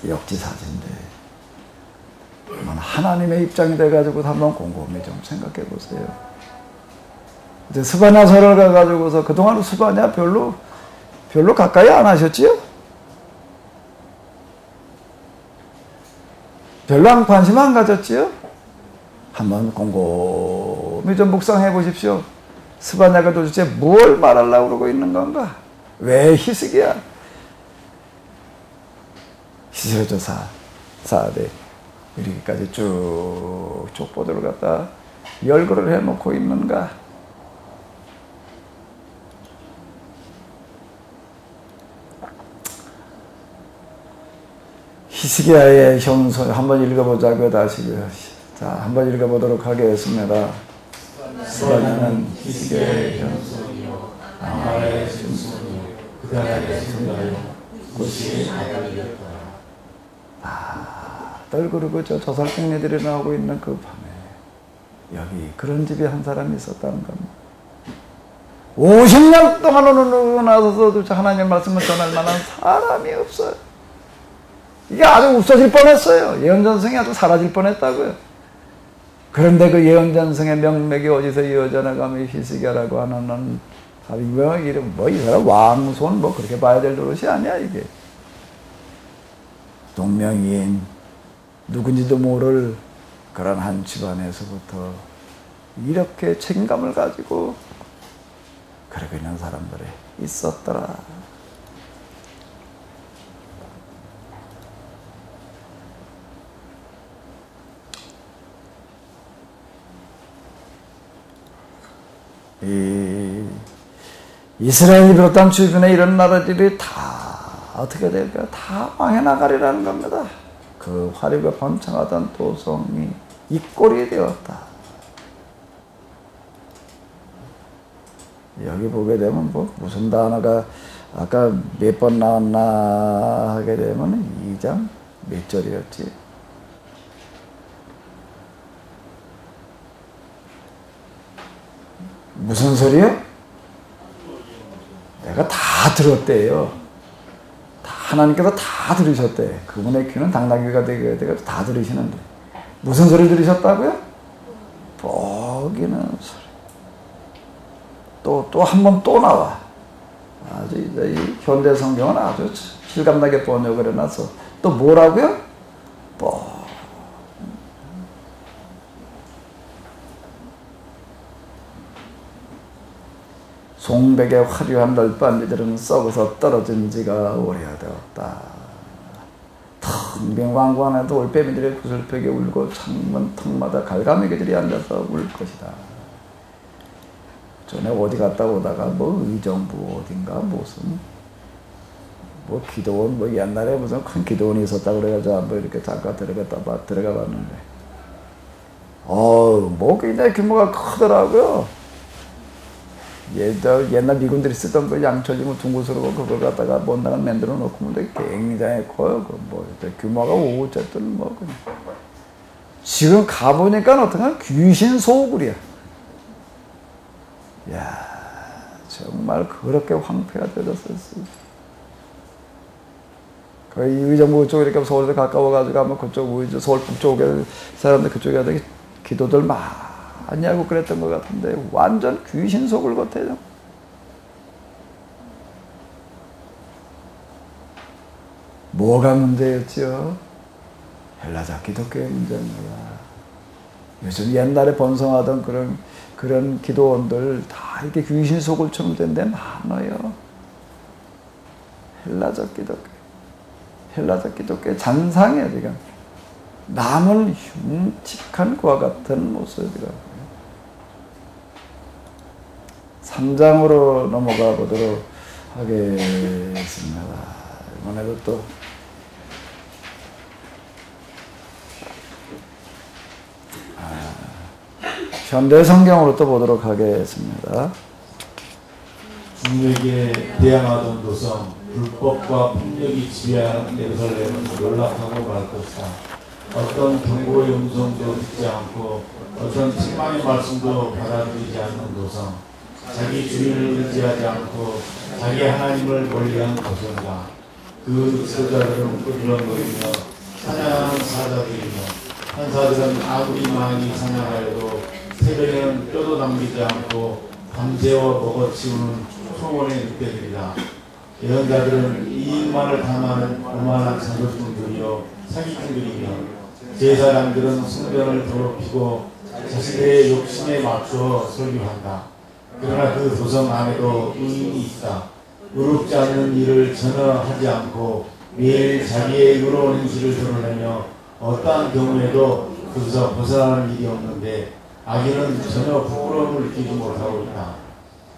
A: 역지사지인데 하나님의 입장이 돼가지고 한번 곰곰이 좀 생각해 보세요. 이제 스바냐 절을 가가지고서 그동안 스바냐 별로 가까이 안 하셨지요? 별로 관심 안 가졌지요? 한번 곰곰이 좀 묵상해 보십시오. 스바냐가 도대체 뭘 말하려고 그러고 있는 건가? 왜 히스기야? 히스기야서 4대 이렇게까지 쭉 족보들을 갖다 열거를 해놓고 있는가? 히스기야의 현소 한번 읽어보자고요. 다시 자 한번 읽어보도록 하겠습니다. 스바냐는 히스기야의 현소이요 아말의 증손이요 그다라의 손자요 곧이 아달이었다. 그리고 저 저살생리들이 나오고 있는 그 밤에 여기 그런 집에 한 사람이 있었다는 겁니다. 50년 동안 오늘 나서도 하나님의 말씀을 전할 만한 사람이 없어요. 이게 아주 없어질 뻔했어요. 예언전승이 아주 사라질 뻔했다고요. 그런데 그 예언전승의 명맥이 어디서 이어져 나가면 히스기야라고 하는 이름 이 사람 왕손 그렇게 봐야 될 노릇이 아니야 이게. 동명이인 누군지도 모를 그런 한 집안에서부터 이렇게 책임감을 가지고 그러고 있는 사람들이 있었더라. 이스라엘이 비롯한 주변에 이런 나라들이 다 어떻게 될까? 다 망해 나가리라는 겁니다. 그 화려가 번창하던 도성이 이 꼴이 되었다. 여기 보게 되면 무슨 단어가 아까 몇 번 나왔나 하게 되면 2장 몇 절이었지? 무슨 소리요? 내가 다 들었대요. 하나님께서 다 들으셨대. 그분의 귀는 당나귀가 되게 다 들으시는데 무슨 소리 들으셨다고요? 뻐기는 소리. 또 한 번 또 나와. 아주 이 현대 성경은 아주 실감나게 번역을 해놔서 또 뭐라고요? 송백의 화려한 널빤지들은 썩어서 떨어진 지가 오래되었다. 텅 빈 왕궁 안에도 올빼미들의 구슬벽에 울고 창문 턱마다 갈가매기들이 앉아서 울 것이다. 전에 어디 갔다 오다가 의정부 어딘가 무슨 기도원 옛날에 무슨 큰 기도원이 있었다 그래가지고 한번 이렇게 잠깐 들어가 봤는데 굉장히 규모가 크더라고요. 옛날 미군들이 쓰던 그 양철이면 둥구스러워 그걸 갖다가 못나가 만들어 놓고 굉장히 커요. 규모가 어쨌든 그냥. 지금 가보니까 어떡하나 귀신 소굴이야. 야 정말 그렇게 황폐가 되었었어. 거의 의정부 쪽 이렇게 서울에서 가까워가지고 아마 그쪽 서울 북쪽에 사람들 그쪽에 기도들 많이 하고 그랬던 것 같은데 완전 귀신 속을 같아요. 뭐가 문제였죠? 헬라자 기독교의 문제입니다. 요즘 옛날에 번성하던 그런 기도원들 다 이렇게 귀신 속을처럼 된 데 많아요. 헬라적 기독교 잔상이에요, 지금. 남은 흉측한 그와 같은 모습이라고요. 3장으로 넘어가 보도록 하겠습니다. 이번에도 또 현대 성경으로 또 보도록 하겠습니다.
B: 주님에게 대항하던 도성, 불법과 폭력이 지배하는 예루살렘은 연락하고 말 것이다. 어떤 경고의 음성도 듣지 않고 어떤 책망의 말씀도 받아들이지 않는 도성, 자기 주인을 의지하지 않고 자기 하나님을 멀리한 도성이다. 그 지도자들은 으르렁거리며 사냥하는 사자들이며 판사들은 아무리 많이 사냥하여도 새벽에는 뼈도 남기지 않고 밤새워 먹어치우는 초원의 늑대들이다. 예언자들은 이익만을 탐하는 오만한 자격증들이요 사기꾼들이며 제사장들은 성전을 더럽히고 자신의 욕심에 맞추어 설교한다. 그러나 그 도성 안에도 의인이 있다. 의롭지 않는 일을 전혀 하지 않고 매일 자기의 의로운 행실을 드러내며 어떠한 경우에도 그것에서 벗어나는 일이 없는데 악인은 전혀 부끄러움을 느끼지 못하고 있다.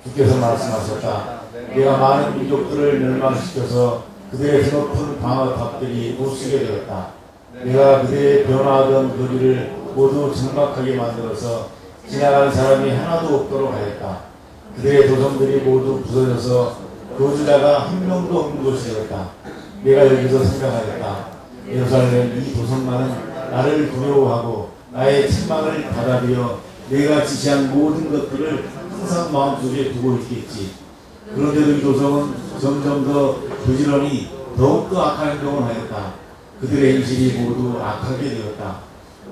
B: 주께서 말씀하셨다. 내가 많은 민족들을 멸망시켜서 그들의 드높은 방어탑들이 못쓰게 되었다. 내가 그들의 변화하던 거리를 모두 적막하게 만들어서 지나가는 사람이 하나도 없도록 하였다. 그들의 도성들이 모두 부서져서 거주자가 한 명도 없는 곳이 되었다. 내가 여기서 생각하였다. 예루살렘 이 도성만은 나를 두려워하고 나의 책망을 받아들여 내가 지시한 모든 것들을 항상 마음속에 두고 있겠지. 그런데도 이 도성은 점점 더 부지런히 더욱더 악한 행동을 하였다. 그들의 행실이 모두 악하게 되었다.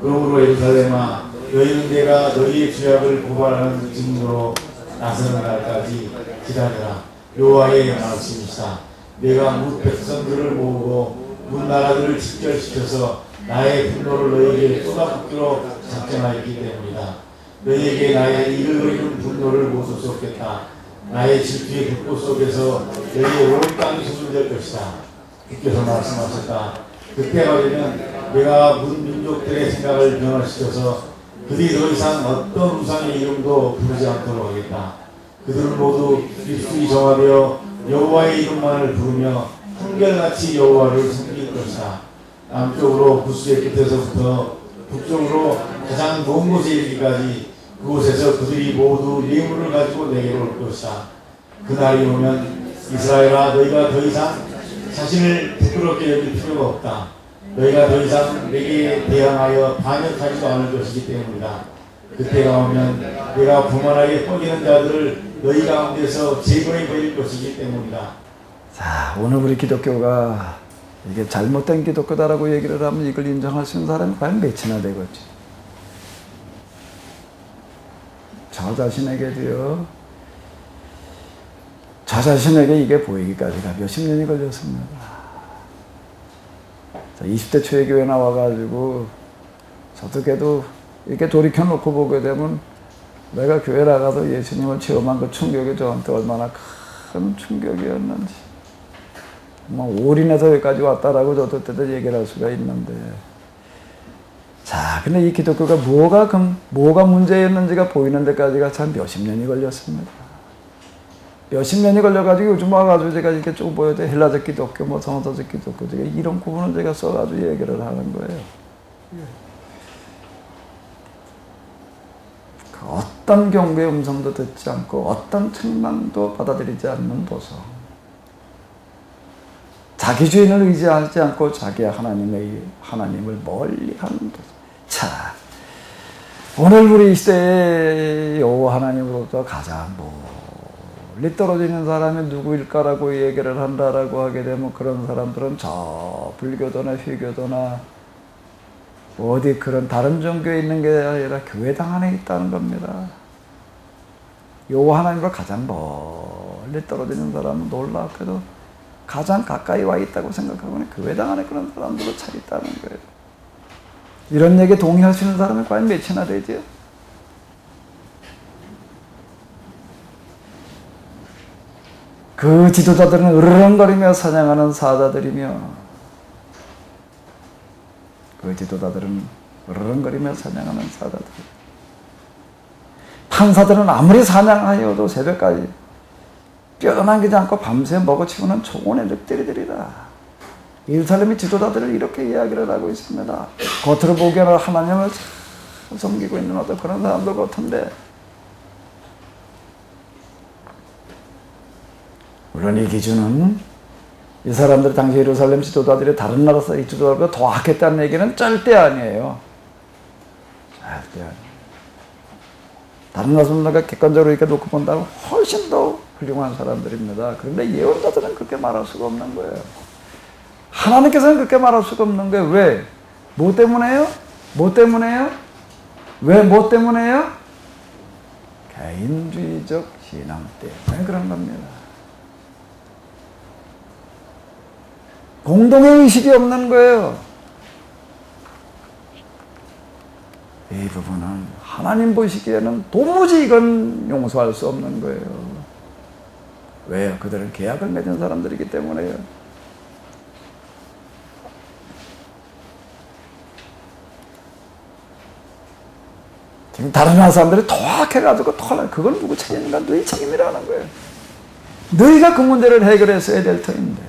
B: 그러므로 예루살렘아, 너희는 내가 너희의 죄악을 고발하는 증거로 나서는 날까지 기다려라. 여호와의 말씀이시다. 내가 뭇 백성들을 모으고 뭇 나라들을 집결시켜서 나의 분노를 너희에게 쏟아붓기로 작정하였기 때문이다. 너희에게 나의 이르르는 분노를 모두 쏟겠다. 나의 질투의 불꽃 속에서 너희의 온 땅이 소멸될 것이다. 주께서 말씀하셨다. 그때가 되면 내가 문 민족들의 생각을 변화시켜서 그들이 더 이상 어떤 우상의 이름도 부르지 않도록 하겠다. 그들은 모두 그리스도의 정하되어 여호와의 이름만을 부르며 한결같이 여호와를 섬길 것이다. 남쪽으로 구스의 끝에서부터 북쪽으로 가장 먼 곳에 이르기까지 그곳에서 그들이 모두 예물을 가지고 내게로 올 것이다. 그날이 오면 이스라엘아, 너희가 더 이상 자신을 부끄럽게 여길 필요가 없다. 너희가 더 이상 내게 대항하여 반역하지도 않을 것이기 때문이다. 그때가 오면 내가 부만하게 뻗이는 자들을 너희 가운데서 제거해 버릴 것이기 때문이다.
A: 자, 오늘 우리 기독교가 이게 잘못된 기독교다라고 얘기를 하면 이걸 인정할 수 있는 사람이 과연 몇이나 되겠지? 저 자신에게도요, 저 자신에게 이게 보이기까지가 몇십 년이 걸렸습니다. 자, 20대 초에 교회 나와가지고 저도 걔도 이렇게 돌이켜놓고 보게 되면 내가 교회 나가서 예수님을 체험한 그 충격이 저한테 얼마나 큰 충격이었는지 올인해서 여기까지 왔다라고 저도 때도 얘기를 할 수가 있는데, 자, 근데 이 기독교가 뭐가 문제였는지가 보이는 데까지가 참 몇십 년이 걸렸습니다. 몇십 년이 걸려가지고 요즘 와가지고 제가 이렇게 쭉 보여도 헬라적 기독교, 성서적 기독교, 제가 이런 구분을 제가 써가지고 얘기를 하는 거예요. 그 어떤 경고의 음성도 듣지 않고 어떤 책망도 받아들이지 않는 도성. 자기 주인을 의지하지 않고 자기 하나님을 멀리하는 도성. 자, 오늘 우리 이 시대의 여호와 하나님으로부터 가장 멀리 떨어지는 사람이 누구일까라고 얘기를 한다라고 하게 되면 그런 사람들은 저 불교도나 회교도나 어디 그런 다른 종교에 있는 게 아니라 교회당 안에 있다는 겁니다. 여호와 하나님과 가장 멀리 떨어지는 사람은 놀랍게도 가장 가까이 와 있다고 생각하고는 교회당 안에 그런 사람들로 차 있다는 거예요. 이런 얘기에 동의할 수 있는 사람이 과연 몇이나 되지요? 그 지도자들은 으르렁거리며 사냥하는 사자들이며, 그 지도자들은 으르렁거리며 사냥하는 사자들. 판사들은 아무리 사냥하여도 새벽까지 뼈남기지 않고 밤새 먹어치우는 초원의 늑대리들이다. 예루살렘의 지도자들을 이렇게 이야기를 하고 있습니다. 겉으로 보기에는 하나님을 잘 섬기고 있는 어떤 그런 사람들 같은데, 물론 이 기준은 이 사람들 당시 예루살렘 지도자들이 다른 나라 이 지도자들보다 더 악했다는 얘기는 절대 아니에요. 절대 아니에요. 다른 나라 사람들과 객관적으로 이렇게 놓고 본다면 훨씬 더 훌륭한 사람들입니다. 그런데 예언자들은 그렇게 말할 수가 없는 거예요. 하나님께서는 그렇게 말할 수가 없는 거예요. 왜? 뭐 때문에요? 뭐 때문에요? 왜 뭐 때문에요? 개인주의적 신앙 때문에 그런 겁니다. 공동의 의식이 없는 거예요. 이 부분은 하나님 보시기에는 도무지 이건 용서할 수 없는 거예요. 왜요? 그들은 계약을 맺은 사람들이기 때문에요. 지금 다른 나라 사람들이 더 악해가지고 그건 누구 책임인가? 너희 책임이라는 거예요. 너희가 그 문제를 해결했어야 될 터인데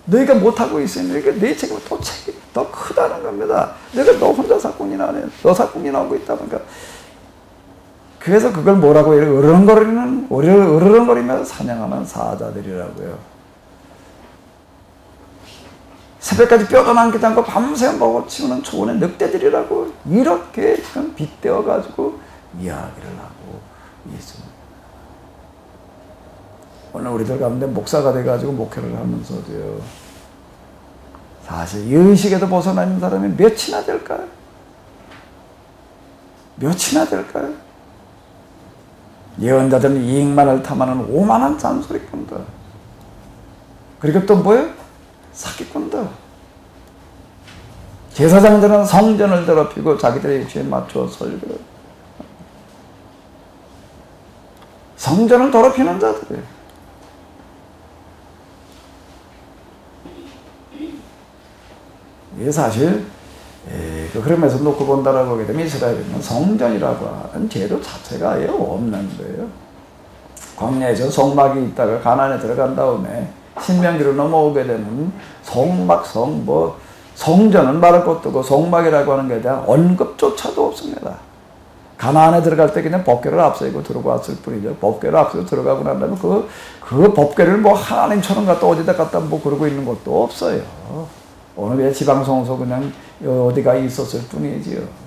A: 너희가 못하고 있으니까 네 책임은 또 책임이 더 크다는 겁니다. 내가 너 혼자 사건이나 안 해. 너 사건이나 하고 있다 보니까. 그래서 그걸 뭐라고 해요? 으르렁거리면서 사냥하는 사자들이라고요. 새벽까지 뼈도 남기지 않고 밤새 먹어치우는 초원의 늑대들이라고 이렇게 지금 빗대어가지고 이야기를 하고 있습니다. 오늘 우리들 가운데 목사가 돼가지고 목회를 하면서도요. 사실 이 의식에도 벗어나 있는 사람이 몇이나 될까요? 몇이나 될까요? 예언자들은 이익만을 탐하는 오만한 잔소리꾼들. 그리고 또 뭐예요? 사기꾼들. 제사장들은 성전을 더럽히고 자기들의 입시에 맞춰 설교를. 성전을 더럽히는 자들이에요. 이게 사실 그 흐름에서 놓고 본다라고 하게 되면 이스라엘은 성전이라고 하는 제도 자체가 아예 없는 거예요. 광야에서 성막이 있다가 가나안에 들어간 다음에 신명기로 넘어오게 되는 성막, 성전은 말할 것도 없고 성막이라고 하는 것에 대한 언급조차도 없습니다. 가나안에 들어갈 때 그냥 법궤를 앞세우고 들어갔을 뿐이죠. 법궤를 앞세우고 들어가고 난 다음에 그 법궤를 뭐 하나님처럼 갖다 어디다 갖다 뭐 그러고 있는 것도 없어요. 어느 게 지방성소 그냥 어디가 있었을 뿐이지요.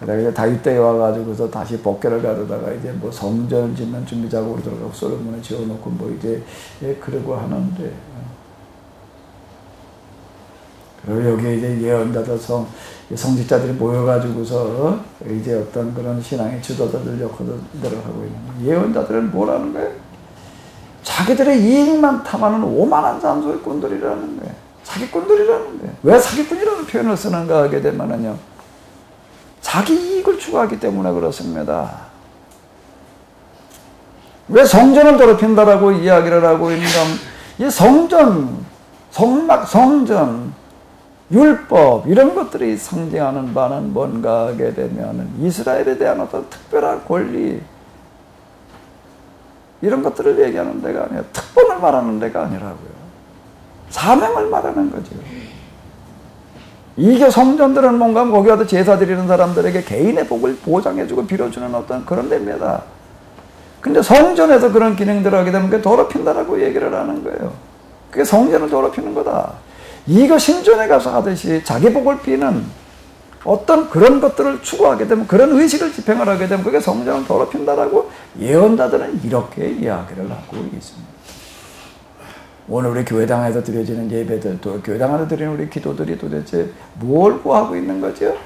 A: 그다음에 이제 다윗 때에 와가지고서 다시 법궤를 가져다가 이제 뭐 성전 짓는 준비 작업으로 들어가고 솔로몬에 지어놓고 뭐 이제 그러고 하는데. 그리고 여기에 이제 예언자들 성직자들이 모여가지고서 이제 어떤 그런 신앙의 지도자들 역할을 하고 있는 거예요. 예언자들은 뭐라는 거예요? 자기들의 이익만 탐하는 오만한 잔소리꾼들이라는 거예요. 사기꾼들이라는 거예요. 왜 사기꾼이라는 표현을 쓰는가 하게 되면은요. 자기 이익을 추구하기 때문에 그렇습니다. 왜 성전을 더럽힌다라고 이야기를 하고 있는가? 이 성전, 성막, 성전, 율법 이런 것들이 상징하는 바는 뭔가 하게 되면은 이스라엘에 대한 어떤 특별한 권리 이런 것들을 얘기하는 데가 아니라 특권을 말하는 데가 아니라고요. 사명을 말하는 거죠. 이게 성전들은 뭔가 거기 와서 제사 드리는 사람들에게 개인의 복을 보장해주고 빌어주는 어떤 그런 데입니다. 근데 성전에서 그런 기능들을 하게 되면 그게 더럽힌다라고 얘기를 하는 거예요. 그게 성전을 더럽히는 거다. 이거 신전에 가서 하듯이 자기 복을 비는 어떤 그런 것들을 추구하게 되면 그런 의식을 집행을 하게 되면 그게 성전을 더럽힌다라고 예언자들은 이렇게 이야기를 하고 있습니다. 오늘 우리 교회당에서 드려지는 예배들 또 교회당에서 드리는 우리 기도들이 도대체 뭘 구하고 있는 거죠?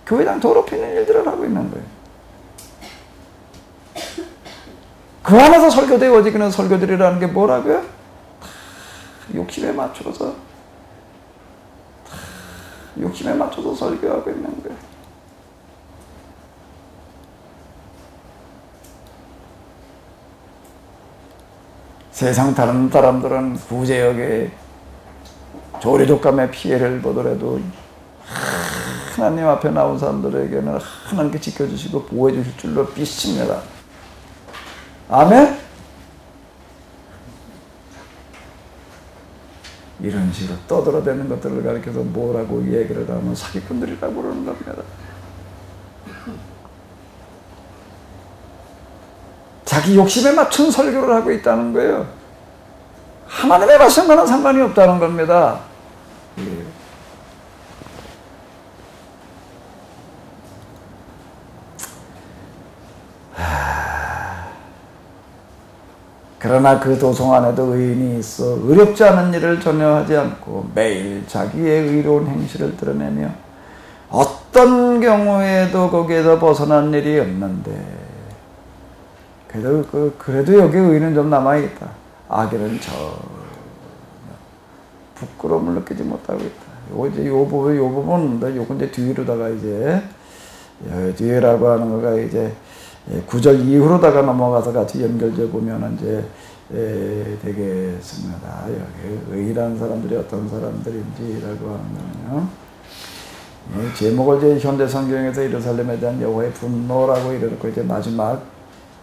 A: 교회당 더럽히는 일들을 하고 있는 거예요. 그 안에서 설교되어지는 설교들이라는 게 뭐라고요? 욕심에 맞춰서 욕심에 맞춰서 설교하고 있는 거예요. 세상 다른 사람들은 구제역에 조리독감의 피해를 보더라도 하나님 앞에 나온 사람들에게는 하나님께 지켜주시고 보호해 주실 줄로 믿습니다. 아멘? 이런 식으로 떠들어대는 것들을 가리켜서 뭐라고 얘기를 하면 사기꾼들이라고 그러는 겁니다. 자기 욕심에 맞춘 설교를 하고 있다는 거예요. 하나님의 말씀과는 상관이 없다는 겁니다. 예. 그러나 그 도성 안에도 의인이 있어 의롭지 않은 일을 전혀 하지 않고 매일 자기의 의로운 행실을 드러내며 어떤 경우에도 거기에서 벗어난 일이 없는데 그래도 여기 의인은 좀 남아있다. 악인은 전혀 부끄러움을 느끼지 못하고 있다. 요거 이제 요 부분, 요거 이제 뒤로다가 이제 뒤에라고 하는 거가 이제 9절 이후로다가 넘어가서 같이 연결져 보면 이제 되겠습니다. 여기 의인한 사람들이 어떤 사람들인지라고 하는 거는요. 제목을 이제 현대 성경에서 예루살렘에 대한 여호와의 분노라고 이르고 이제 마지막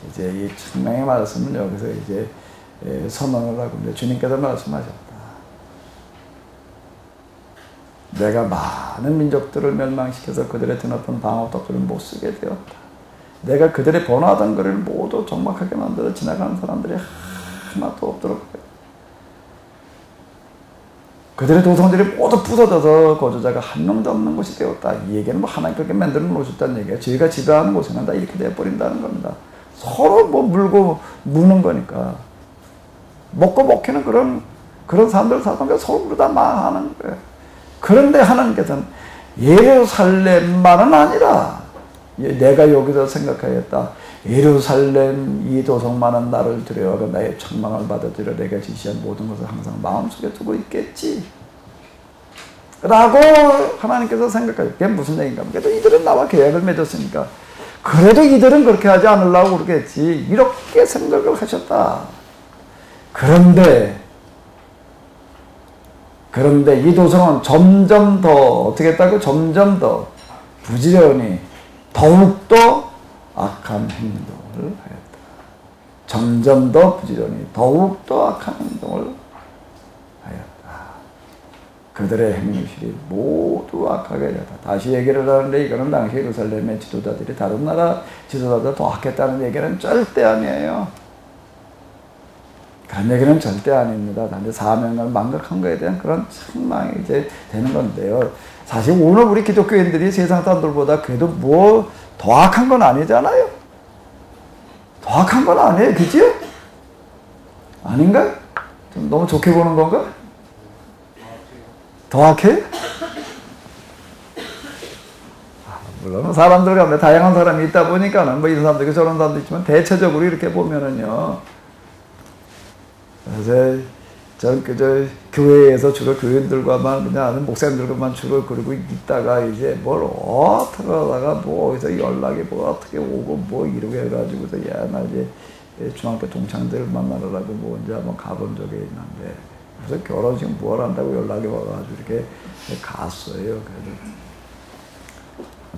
A: 이제 이 천명의 말씀을 여기서 이제 선언을 하고 이제 주님께서 말씀하셨다. 내가 많은 민족들을 멸망시켜서 그들의 드높은 방어턱들을 못 쓰게 되었다. 내가 그들의 번화하던 거리를 모두 적막하게 만들어 지나가는 사람들이 하나도 없도록 그들의 도성들이 모두 부서져서 거주자가 한 명도 없는 곳이 되었다. 이 얘기는 뭐 하나님 그렇게 만들어 놓으셨다는 얘기예요. 저희가 지배하는 곳에는 다 이렇게 되어버린다는 겁니다. 서로 뭐 물고 무는 거니까. 먹고 먹히는 그런 사람들 사는 서로 다 망하는 거예요. 그런데 하나님께서는 예루살렘만은 아니라 내가 여기서 생각하였다. 예루살렘 이 도성만은 나를 두려워하고 나의 책망을 받아들여 내가 지시한 모든 것을 항상 마음속에 두고 있겠지 라고 하나님께서 생각하셨다. 그게 무슨 얘기인가? 그래도 이들은 나와 계약을 맺었으니까 그래도 이들은 그렇게 하지 않으려고 그러겠지 이렇게 생각을 하셨다. 그런데 이 도성은 점점 더 어떻게 했다고? 점점 더 부지런히 더욱더 악한 행동을 하였다. 점점 더 부지런히 더욱더 악한 행동을 하였다. 그들의 행실이 모두 악하게 되었다. 다시 얘기를 하는데 이거는 당시 예루살렘의 지도자들이 다른 나라 지도자들 더 악했다는 얘기는 절대 아니에요. 그런 얘기는 절대 아닙니다. 단지 사명을 망각한 거에 대한 그런 책망이 이제 되는 건데요. 사실 오늘 우리 기독교인들이 세상 사람들보다 그래도 뭐 더 악한 건 아니잖아요. 더 악한 건 아니에요. 그지요? 아닌가요? 좀 너무 좋게 보는 건가? 더 악해요? 물론 사람들 가운데 다양한 사람이 있다 보니까는 뭐 이런 사람도 있고 저런 사람도 있지만 대체적으로 이렇게 보면은요. 그래서 저는 교회에서 주로 교인들과만 그냥 아는 목사님들과만 주로 그러고 있다가 이제 뭘 어떻게 하다가 뭐 어디서 연락이 뭐 어떻게 오고 뭐 이러게 해가지고서 야 나 이제 중학교 동창들 만나려고 뭐 이제 한번 가본 적이 있는데 그래서 결혼식 뭘 한다고 연락이 와가지고 이렇게 갔어요. 그래도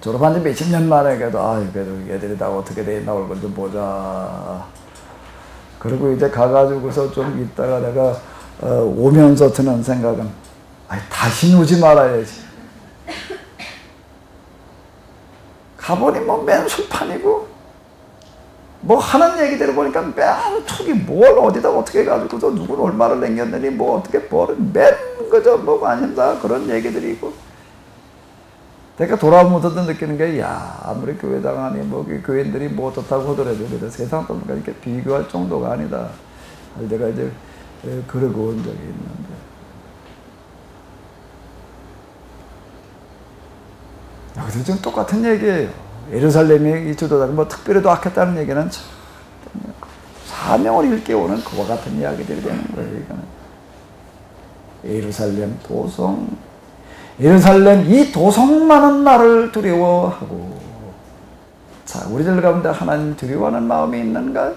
A: 졸업한 지 몇십 년 만에 그래도 그래도 얘들이 다 어떻게 돼 있나 얼굴 좀 보자. 그리고 이제 가가지고서 좀 있다가 내가 오면서 드는 생각은 다시 오지 말아야지. 가보니 뭐 맨 술판이고 뭐 하는 얘기대로 보니까 맨 툭이 뭘 어디다 어떻게 해가지고서 누구는 얼마를 남겼느니 뭐 어떻게 맨 그저 뭐 아닌다 그런 얘기들이고 내가 돌아오면서도 느끼는 게 아무리 교회당 안에 뭐 교인들이 뭐 어떻다고 하더라도 세상 사람들과 이렇게 비교할 정도가 아니다. 내가 이제 그러고 온 적이 있는데 여기서 지금 똑같은 얘기예요. 예루살렘이 이 지도자가 뭐 특별히 더 악했다는 얘기는 참 사명을 일깨우는 그와 같은 이야기들이 되는 거예요. 이거는 예루살렘 도성 예루살렘 이 도성만은 나를 두려워하고. 자, 우리들 가운데 하나님 두려워하는 마음이 있는가?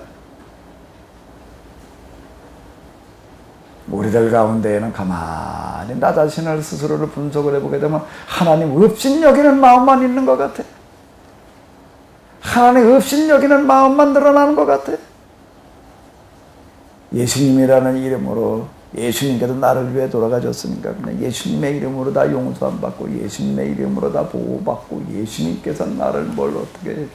A: 우리들 가운데에는 가만히 나 자신을 스스로를 분석을 해보게 되면 하나님 업신여기는 마음만 있는 것 같아. 하나님 업신여기는 마음만 드러나는 것 같아. 예수님이라는 이름으로 예수님께서 나를 위해 돌아가셨으니까 그냥 예수님의 이름으로 다 용서함 받고 예수님의 이름으로 다 보호받고 예수님께서 나를 뭘 어떻게 해.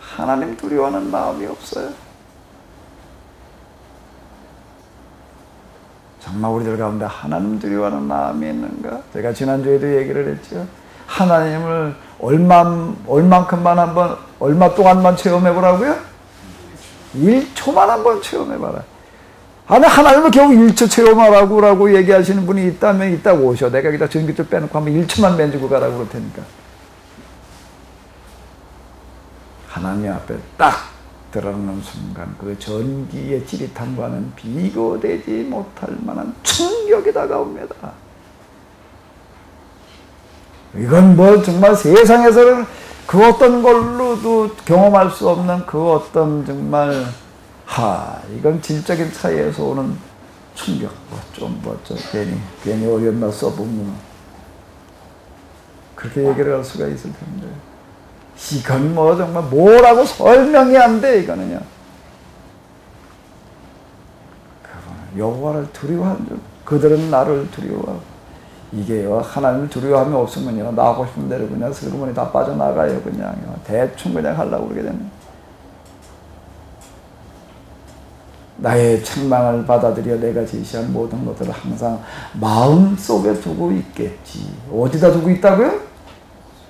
A: 하나님 두려워하는 마음이 없어요. 정말 우리들 가운데 하나님 두려워하는 마음이 있는가? 제가 지난주에도 얘기를 했죠. 하나님을 얼만큼만 한번, 얼마 동안만 체험해보라고요? 1초만 한번 체험해봐라. 아니, 하나님을 겨우 1초 체험하라고 얘기하시는 분이 있다면 이따 오셔. 내가 여기다 전기줄 빼놓고 한번 1초만 맨주고 가라고 그럴 테니까. 하나님 앞에 딱 드러나는 순간 그 전기의 찌릿함과는 비교되지 못할 만한 충격이 다가옵니다. 이건 뭐 정말 세상에서는 그 어떤 걸로도 경험할 수 없는 그 어떤 정말 이건 질적인 차이에서 오는 충격. 괜히 어렸나 써보면 그렇게 얘기를 할 수가 있을 텐데. 이건 뭐 정말 뭐라고 설명이 안 돼, 이거는요. 여호와를 두려워하는 줄, 그들은 나를 두려워하고. 이게요, 하나님을 두려워함이 없으면요, 나가고 싶은 대로 그냥 슬그머니 다 빠져나가요, 그냥요. 대충 그냥 하려고 그러게 됩니다. 나의 책망을 받아들여 내가 제시한 모든 것들을 항상 마음속에 두고 있겠지. 어디다 두고 있다고요?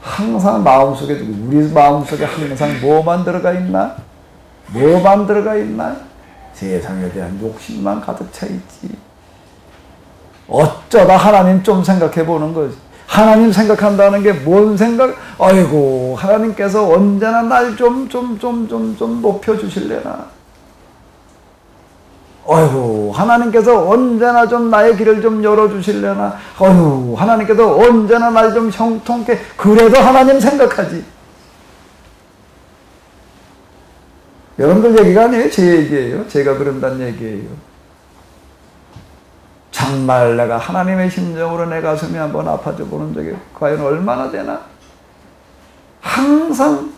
A: 항상 마음속에 두고, 우리 마음속에 항상 뭐만 들어가 있나? 뭐만 들어가 있나? 세상에 대한 욕심만 가득 차 있지. 어쩌다 하나님 좀 생각해 보는 거지. 하나님 생각한다는 게 뭔 생각? 아이고, 하나님께서 언제나 날 좀 높여주실래나? 아이고, 하나님께서 언제나 좀 나의 길을 좀 열어주실래나? 아이고, 하나님께서 언제나 날 좀 형통케. 그래도 하나님 생각하지. 여러분들 얘기가 아니에요. 제 얘기예요. 제가 그런다는 얘기예요. 정말 내가 하나님의 심정으로 내 가슴이 한번 아파져 보는 적이 과연 얼마나 되나? 항상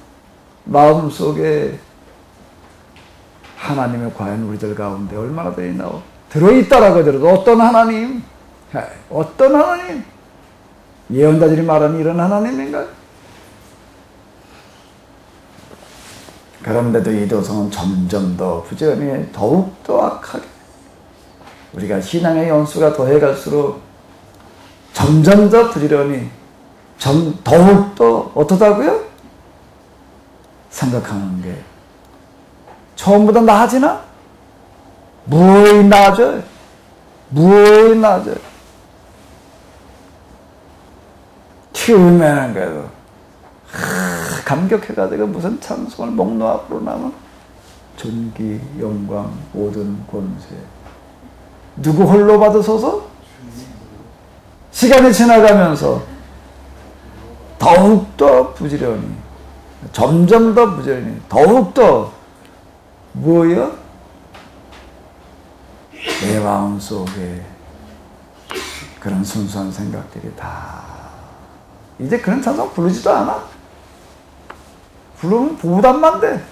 A: 마음속에 하나님의 과연 우리들 가운데 얼마나 들어있다라고 하더라도 어떤 하나님? 어떤 하나님? 예언자들이 말하는 이런 하나님인가요? 그런데도 이 도성은 점점 더 부지런히 더욱더 악하게, 우리가 신앙의 연수가 더해갈수록 점점 더 부지런히 더욱더 어떠다고요? 생각하는 게 처음보다 나아지나? 무엇이 나아져요? 무엇이 나아져요? 처음에는 그래도 감격해가지고 무슨 찬송을 목 놓아 앞으로 나면 존귀, 영광, 모든 권세 누구 홀로 받으소서? 시간이 지나가면서 더욱더 부지런히, 점점 더 부지런히, 더욱더 뭐요? 내 마음속에 그런 순수한 생각들이 다 이제 그런 찬송 부르지도 않아. 부르면 부담만 돼.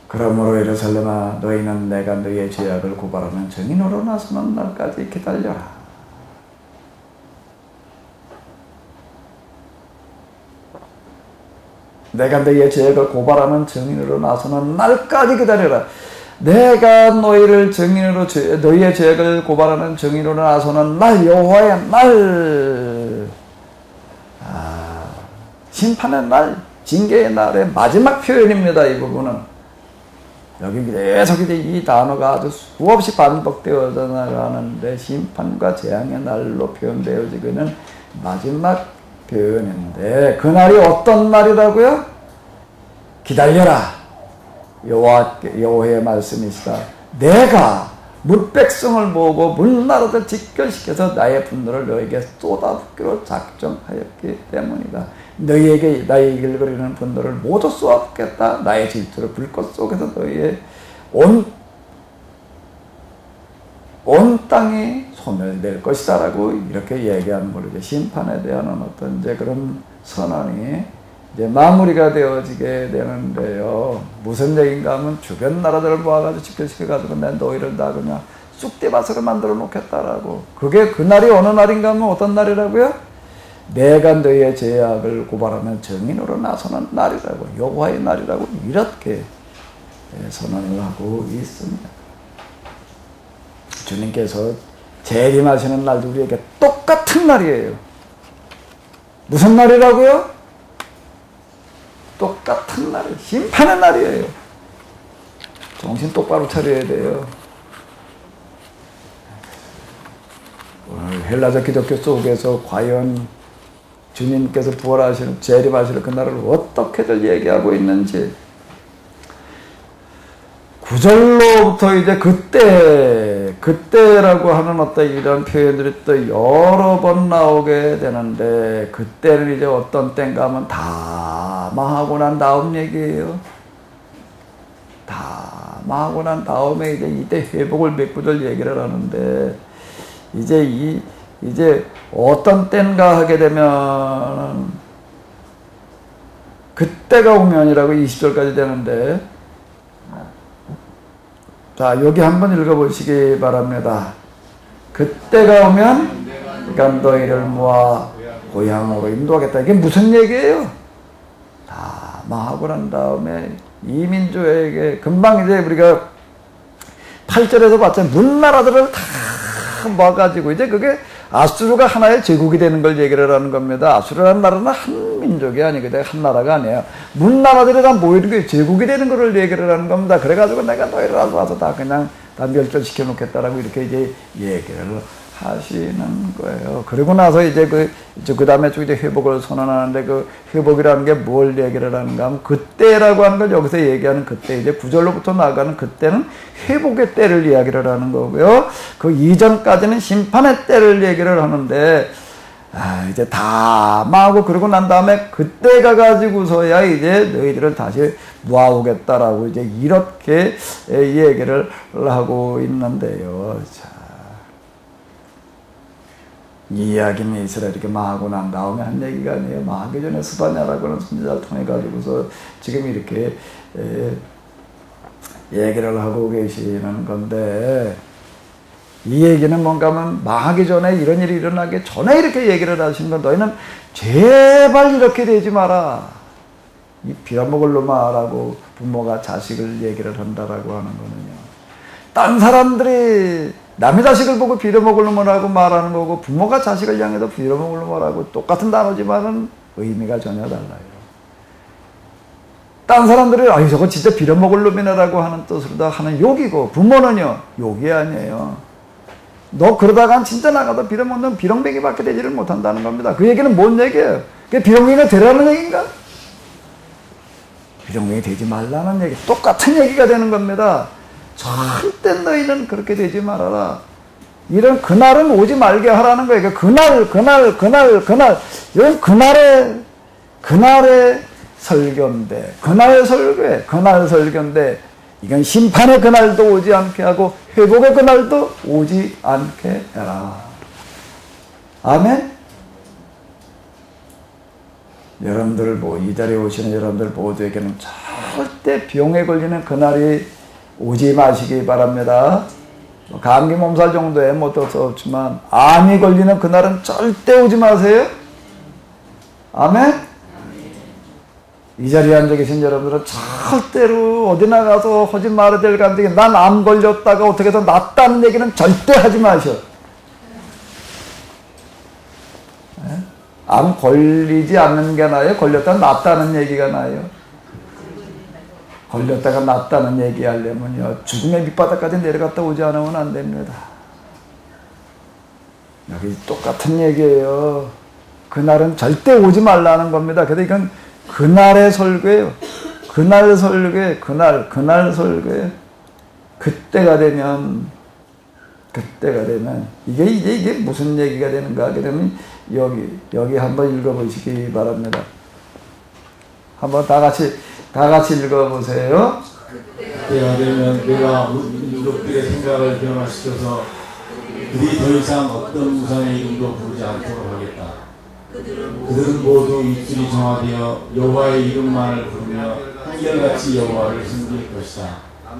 A: 그러므로 예루살렘아, 너희는 내가 너희의 죄악을 고발하는 증인으로 나서는 날까지 기다려라. 내가 너희의 죄악을 고발하는 증인으로 나서는 날까지 기다려라. 내가 너희를 증인으로, 너희의 죄악을 고발하는 증인으로 나서는 날, 여호와의 날, 심판의 날, 징계의 날의 마지막 표현입니다. 이 부분은. 여기 계속 이 단어가 아주 수없이 반복되어져 나가는데 심판과 재앙의 날로 표현되어지고 있는 마지막 표현인데, 그날이 어떤 날이라고요? 기다려라. 여호와의 말씀이시다. 내가 뭇백성을 모으고 문나라를 직결시켜서 나의 분노를 너에게 쏟아붓기로 작정하였기 때문이다. 너희에게 나의 일거리는 분노를 모두 쏟아붓겠다. 나의 질투를 불꽃 속에서 너희의 온 땅이 소멸될 것이다 라고 이렇게 얘기하는 걸로 이제 심판에 대한 어떤 이제 그런 선언이 이제 마무리가 되어지게 되는데요. 무슨 얘기인가 하면 주변 나라들을 모아가지고 집결시켜가지고 내 너희를 다 그냥 쑥대밭으로 만들어 놓겠다라고. 그게 그날이 어느 날인가 하면 어떤 날이라고요? 내가 너희의 죄악을 고발하는 정인으로 나서는 날이라고, 여호와의 날이라고 이렇게 선언을 하고 있습니다. 주님께서 재림하시는 날도 우리에게 똑같은 날이에요. 무슨 날이라고요? 똑같은 날이에요. 심판의 날이에요. 정신 똑바로 차려야 돼요. 오늘 헬라적 기독교 속에서 과연 주님께서 부활하시는 재림하시는 그 날을 어떻게들 얘기하고 있는지 9절로부터 이제 그때라고 하는 어떤 이런 표현들이 또 여러 번 나오게 되는데, 그때는 이제 어떤 때인가 하면 다 망하고 난 다음 얘기예요. 다 망하고 난 다음에 이제 이때 회복을 메꾸들 얘기를 하는데, 이제 어떤 때인가 하게 되면 그때가 오면이라고 20절까지 되는데, 자, 여기 한번 읽어보시기 바랍니다. 그때가 오면 그러니까 너희를 모아 고향으로 인도하겠다. 이게 무슨 얘기예요? 다 망하고 난 다음에 이 민족에게 금방 이제 우리가 8절에서 봤잖아요. 문나라들을 다 모아가지고 이제 그게 아수르가 하나의 제국이 되는 걸 얘기를 하는 겁니다. 아수르라는 나라는 한 민족이 아니고 한 나라가 아니에요. 문나라들이 다 모이는 게 제국이 되는 걸 얘기를 하는 겁니다. 그래가지고 내가 너희를 와서 다 그냥 다 멸절시켜 놓겠다라고 이렇게 이제 얘기를 하시는 거예요. 그리고 나서 이제 그 다음에 쭉 이제 회복을 선언하는데, 그 회복이라는 게 뭘 얘기를 하는가 하면 그때라고 하는 걸 여기서 얘기하는 그때, 이제 9절로부터 나가는 그때는 회복의 때를 이야기를 하는 거고요. 그 이전까지는 심판의 때를 얘기를 하는데, 이제 다 망하고 그러고 난 다음에 그때 가가지고서야 이제 너희들을 다시 모아오겠다라고 이제 이렇게 얘기를 하고 있는데요. 자. 이 이야기는 이스라엘이 망하고 난 다음에 한 얘기가 아니에요. 망하기 전에 스바냐라고 하는 선지자를 통해 가지고서 지금 이렇게 얘기를 하고 계시는 건데, 이 얘기는 뭔가 하면 망하기 전에 이런 일이 일어나기 전에 이렇게 얘기를 하시는 건, 너희는 제발 이렇게 되지 마라. 이 빌어먹을 놈아라고 부모가 자식을 얘기를 한다라고 하는 거는요. 딴 사람들이 남의 자식을 보고 빌어먹을 놈이라고 말하는 거고, 부모가 자식을 향해서 빌어먹을 놈이라고 똑같은 단어지만은 의미가 전혀 달라요. 딴 사람들이 아유 저거 진짜 빌어먹을 놈이라고 하는 뜻으로 하는 욕이고, 부모는요 욕이 아니에요. 너 그러다간 진짜 나가도 빌어먹는 비렁뱅이밖에 되지를 못한다는 겁니다. 그 얘기는 뭔 얘기예요? 그게 비렁뱅이가 되라는 얘기인가? 비렁뱅이 되지 말라는 얘기, 똑같은 얘기가 되는 겁니다. 절대 너희는 그렇게 되지 말아라. 이런 그날은 오지 말게 하라는 거예요. 그날 이런 그날의 설교인데, 그날 설교인데, 이건 심판의 그날도 오지 않게 하고 회복의 그날도 오지 않게 해라. 아멘. 여러분들 이 자리에 오시는 여러분들 모두에게는 절대 병에 걸리는 그날이 오지 마시기 바랍니다. 감기 몸살 정도에 못할 수 없지만 암이 걸리는 그날은 절대 오지 마세요. 아멘. 이 자리에 앉아 계신 여러분들은 절대로 어디 나가서 하지 말아야 될 감정이, 난 암 걸렸다가 어떻게 해서 낫다는 얘기는 절대 하지 마셔. 암 걸리지 않는 게 나아요? 걸렸다가 낫다는 얘기가 나아요? 걸렸다가 낫다는 얘기하려면요, 죽음의 밑바닥까지 내려갔다 오지 않으면 안 됩니다. 여기 똑같은 얘기예요. 그날은 절대 오지 말라는 겁니다. 그래서 이건 그날의 설교예요. 그날 설교에, 그날 설교에, 그때가 되면, 이게 무슨 얘기가 되는가 하게 되면, 여기 한번 읽어보시기 바랍니다. 한번 다 같이 읽어보세요.
B: 그때가 되면 내가 민족들의 생각을 변화시켜서 그들이 더 이상 어떤 우상의 이름도 부르지 않도록 하겠다. 그들은 모두 입술이 정화되어 여호와의 이름만을 부르며 한결같이 여호와를 섬길 것이다.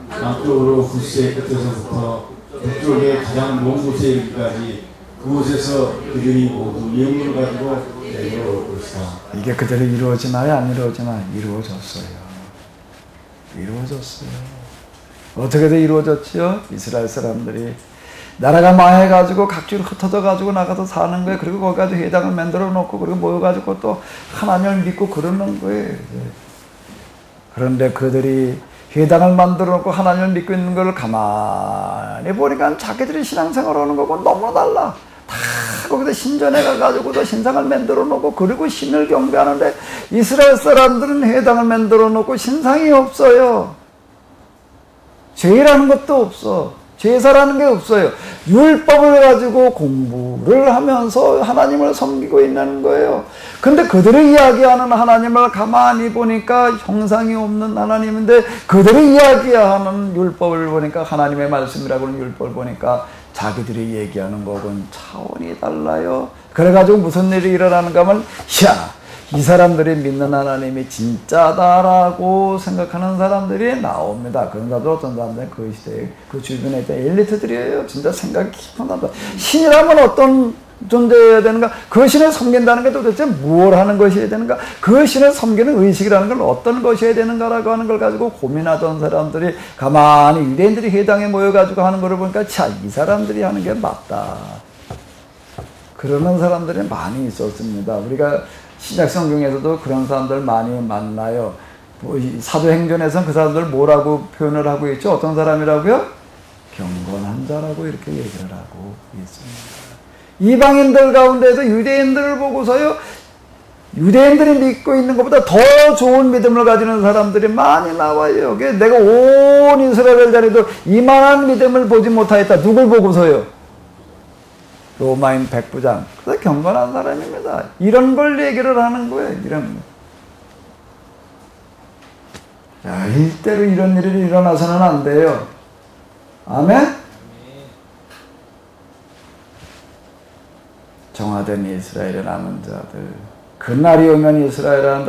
B: 남쪽으로 구스의 끝에서부터 북쪽의 가장 먼 곳에 이르기까지 그곳에서 그들이 모두 예물을 가지고 내려올 것이다.
A: 이게 그대로 이루어지나요? 안 이루어지나요? 이루어졌어요. 어떻게든 이루어졌죠? 이스라엘 사람들이 나라가 망해가지고 각지로 흩어져가지고 나가서 사는 거예요. 그리고 거기까지 회당을 만들어 놓고 그리고 모여가지고 또 하나님을 믿고 그러는 거예요. 그런데 그들이 회당을 만들어 놓고 하나님을 믿고 있는 걸 가만히 보니까 자기들이 신앙생활 하는 거고 너무 달라. 다 거기다 신전에 가가지고도 신상을 만들어 놓고 그리고 신을 경배하는데 이스라엘 사람들은 회당을 만들어 놓고 신상이 없어요. 죄라는 것도 없어. 제사라는 게 없어요. 율법을 가지고 공부를 하면서 하나님을 섬기고 있는 거예요. 근데 그들이 이야기하는 하나님을 가만히 보니까 형상이 없는 하나님인데 그들이 이야기하는 율법을 보니까 하나님의 말씀이라고 하는 율법을 보니까 자기들이 얘기하는 거하고는 차원이 달라요. 그래가지고 무슨 일이 일어나는가 하면 이 사람들이 믿는 하나님이 진짜다라고 생각하는 사람들이 나옵니다. 그런가도 어떤 사람들은 그 시대에 그 주변에 있던 엘리트들이에요. 진짜 생각이 깊은 사람들. 신이라면 어떤 존재여야 되는가? 그 신을 섬긴다는 게 도대체 무엇을 하는 것이어야 되는가? 그 신을 섬기는 의식이라는 건 어떤 것이어야 되는가라고 하는 걸 가지고 고민하던 사람들이 가만히 유대인들이 회당에 모여가지고 하는 거를 보니까 이 사람들이 하는 게 맞다. 그러는 사람들이 많이 있었습니다. 우리가 신약 성경에서도 그런 사람들 많이 만나요. 사도행전에서는 그 사람들 뭐라고 표현을 하고 있죠? 어떤 사람이라고요? 경건한 자라고 이렇게 얘기를 하고 있습니다. 이방인들 가운데서 유대인들을 보고서요, 유대인들이 믿고 있는 것보다 더 좋은 믿음을 가지는 사람들이 많이 나와요. 내가 온 이스라엘 자리도 이만한 믿음을 보지 못하였다. 누굴 보고서요? 로마인 백부장. 그래서 경건한 사람입니다. 이런 걸 얘기를 하는 거예요. 이런. 자, 일대로 이런 일이 일어나서는 안 돼요. 아멘? 정화된 이스라엘의 남은 자들. 그날이 오면 이스라엘아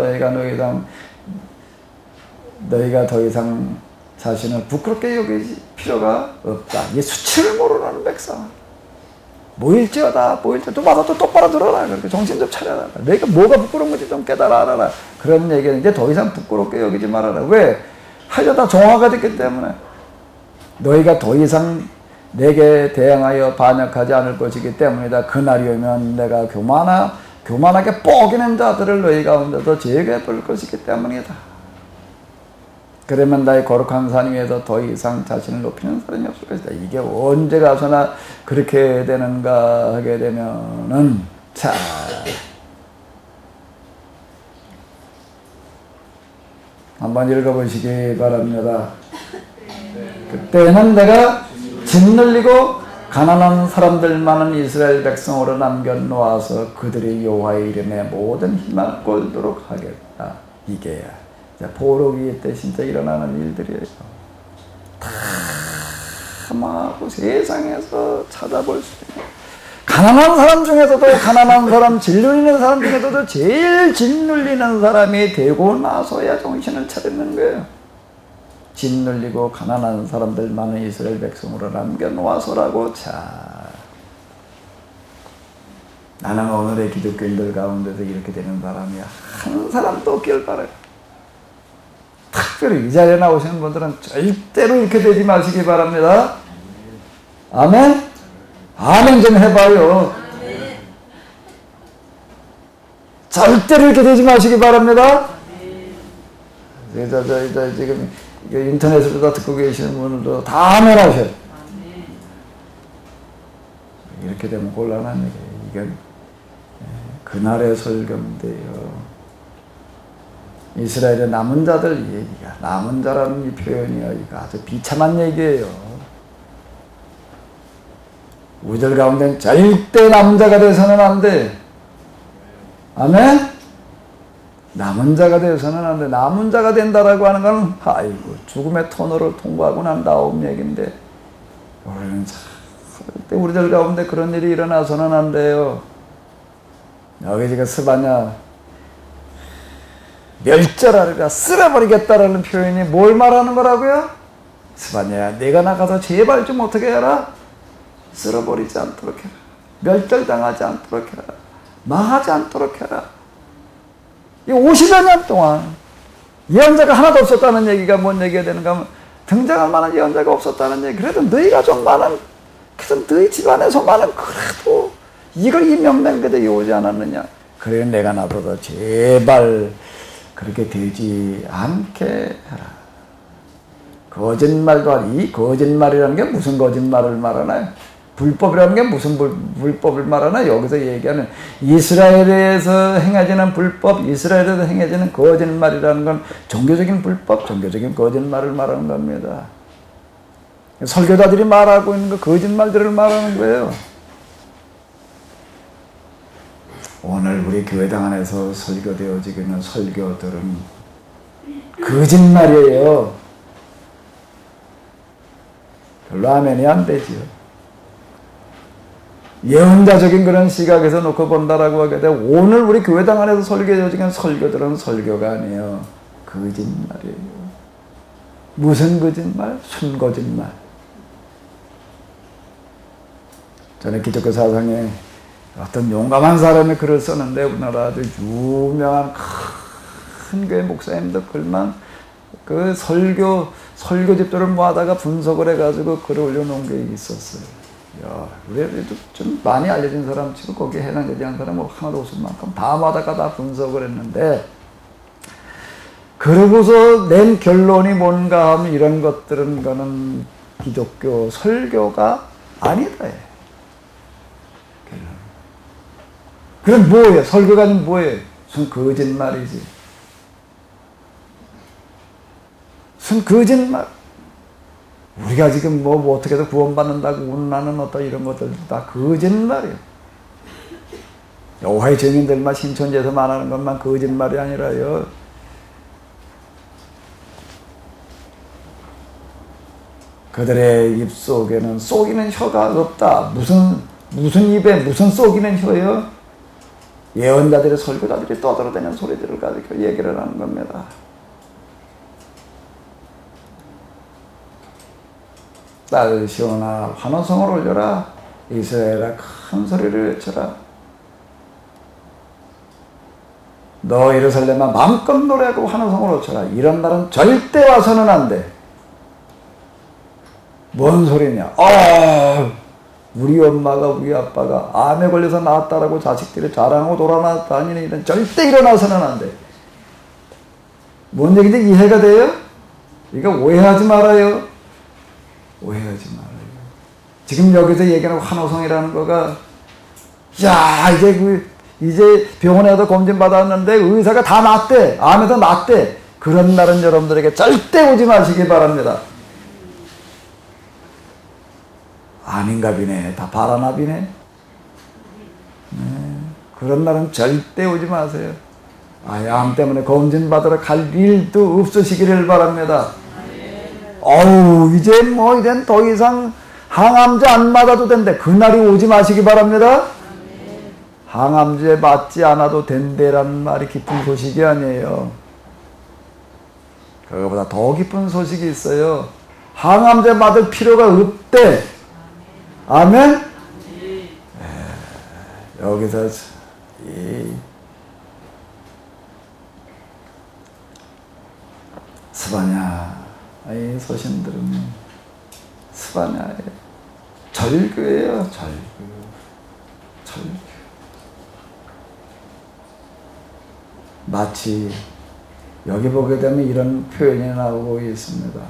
A: 너희가 더 이상 자신을 부끄럽게 여길 필요가 없다. 이 수치를 모르는 백성. 모일지어다. 또 와서 또 똑바로 들어라. 그렇게 정신 좀 차려라. 너희가 뭐가 부끄러운 건지 좀 깨달아 알아라. 그런 얘기는 이제 더 이상 부끄럽게 여기지 말아라. 왜? 하려다 정화가 됐기 때문에. 너희가 더 이상 내게 대항하여 반역하지 않을 것이기 때문이다. 그날이 오면 내가 교만하게 뻐기는 자들을 너희 가운데서 제거해 볼 것이기 때문이다. 그러면 나의 거룩한 산 위에서 더 이상 자신을 높이는 사람이 없을 것이다. 이게 언제 가서나 그렇게 되는가 하게 되면은, 자. 한번 읽어보시기 바랍니다. 그때는 내가 짓눌리고 가난한 사람들 많은 이스라엘 백성으로 남겨놓아서 그들이 여호와의 이름에 모든 힘을 꼴도록 하겠다. 이게야. 포로기 때 진짜 일어나는 일들이에요. 다 망하고 세상에서 찾아볼 수 있는 가난한 사람 중에서도 가난한 사람, 짓눌리는 사람 중에서도 제일 짓눌리는 사람이 되고 나서야 정신을 차리는 거예요. 짓눌리고 가난한 사람들 많은 이스라엘 백성으로 남겨놓아서라고. 자, 나는 오늘의 기독교인들 가운데서 이렇게 되는 사람이 한 사람도 없길 바라요. 특별히 이 자리에 나오시는 분들은 절대로 이렇게 되지 마시기 바랍니다. 아멘? 아멘 좀 해봐요. 절대로 이렇게 되지 마시기 바랍니다. 지금 인터넷으로 다 듣고 계시는 분들도 다 아멘 하셔요. 이렇게 되면 곤란합니다. 이게 그날의 설교인데요. 이스라엘의 남은 자들 얘기가, 남은 자라는 이 표현이요, 이거 아주 비참한 얘기예요. 우리들 가운데는 절대 남은 자가 되어서는 안 돼. 아멘? 남은 자가 되어서는 안 돼. 남은 자가 된다라고 하는 건, 아이고, 죽음의 터널을 통과하고 난 다음 얘기인데, 우리는 절대 우리들 가운데 그런 일이 일어나서는 안 돼요. 여기 지금 스바냐, 멸절하리라, 쓸어버리겠다라는 표현이 뭘 말하는 거라고요? 스바냐야, 내가 나가서 제발 좀 어떻게 해라? 쓸어버리지 않도록 해라. 멸절당하지 않도록 해라. 망하지 않도록 해라. 이 50여 년 동안 예언자가 하나도 없었다는 얘기가 뭔 얘기가 되는가 하면, 등장할 만한 예언자가 없었다는 얘기. 그래도 너희 가족만은, 그래도 너희 집안에서만은 그래도 이걸 임명된 그들이 오지 않았느냐. 그래 내가 나보다 제발 그렇게 되지 않게 해라. 거짓말도 아니, 이 거짓말이라는 게 무슨 거짓말을 말하나요? 불법이라는 게 무슨 불법을 말하나? 여기서 얘기하는 이스라엘에서 행해지는 불법, 이스라엘에서 행해지는 거짓말이라는 건 종교적인 불법, 종교적인 거짓말을 말하는 겁니다. 설교자들이 말하고 있는 거 거짓말들을 말하는 거예요. 오늘 우리 교회당 안에서 설교되어지고 있는 설교들은 거짓말이에요. 별로 아멘이 안 되지요. 예언자적인 그런 시각에서 놓고 본다라고 하게 되면, 오늘 우리 교회당 안에서 설교되어지는 설교들은 설교가 아니에요. 거짓말이에요. 무슨 거짓말? 순거짓말. 저는 기독교 사상에 어떤 용감한 사람이 글을 썼는데, 우리나라 아주 유명한 큰 교회 목사님도 글만 그 설교집들을 모아다가 분석을 해가지고 글을 올려놓은 게 있었어요. 야, 우리도 좀 많이 알려진 사람 치고 거기에 해당되지 않은 사람 뭐 하나도 없을 만큼 다 마다가 다 분석을 했는데, 그러고서 낸 결론이 뭔가 하면 이런 것들은 거는 기독교 설교가 아니다. 그럼 뭐예요? 설교가 아니면 뭐예요? 무슨 거짓말이지. 무슨 거짓말. 우리가 지금 뭐 어떻게 해서 구원받는다고 운운하는 어떤 이런 것들 다 거짓말이에요. 여호와의 증인들만 신천지에서 말하는 것만 거짓말이 아니라요. 그들의 입 속에는 쏘기는 혀가 없다. 무슨 입에 무슨 쏘기는 혀요? 예언자들의 설교자들이 떠들어대는 소리들을 가지고 얘기를 하는 겁니다. 딸 시온아 환호성을 올려라. 이스라엘아 큰 소리를 외쳐라. 너 예루살렘아 마음껏 노래하고 환호성을 외쳐라. 이런 날은 절대 와서는 안 돼. 뭔 소리냐? 우리 엄마가 우리 아빠가 암에 걸려서 낳았다라고 자식들이 자랑하고 돌아다니는 일은 절대 일어나서는 안 돼. 뭔 얘기인지 이해가 돼요? 이거 오해하지 말아요. 오해하지 말아요. 지금 여기서 얘기하는 환호성이라는 거가, 야, 이제 병원에 가서 검진 받았는데 의사가 다 낫대. 암에서 낫대. 그런 날은 여러분들에게 절대 오지 마시기 바랍니다. 아닌가 비네. 다 바라나 비네. 그런 날은 절대 오지 마세요. 암 때문에 검진 받으러 갈 일도 없으시기를 바랍니다. 이젠 더 이상 항암제 안 맞아도 된대. 그날이 오지 마시기 바랍니다. 항암제 맞지 않아도 된대라는 말이 기쁜 소식이 아니에요. 그거보다 더 기쁜 소식이 있어요. 항암제 맞을 필요가 없대. 아멘? 여기서 이 스바냐의 소신들은 스바냐의 절규예요. 절규. 마치 여기 보게 되면 이런 표현이 나오고 있습니다.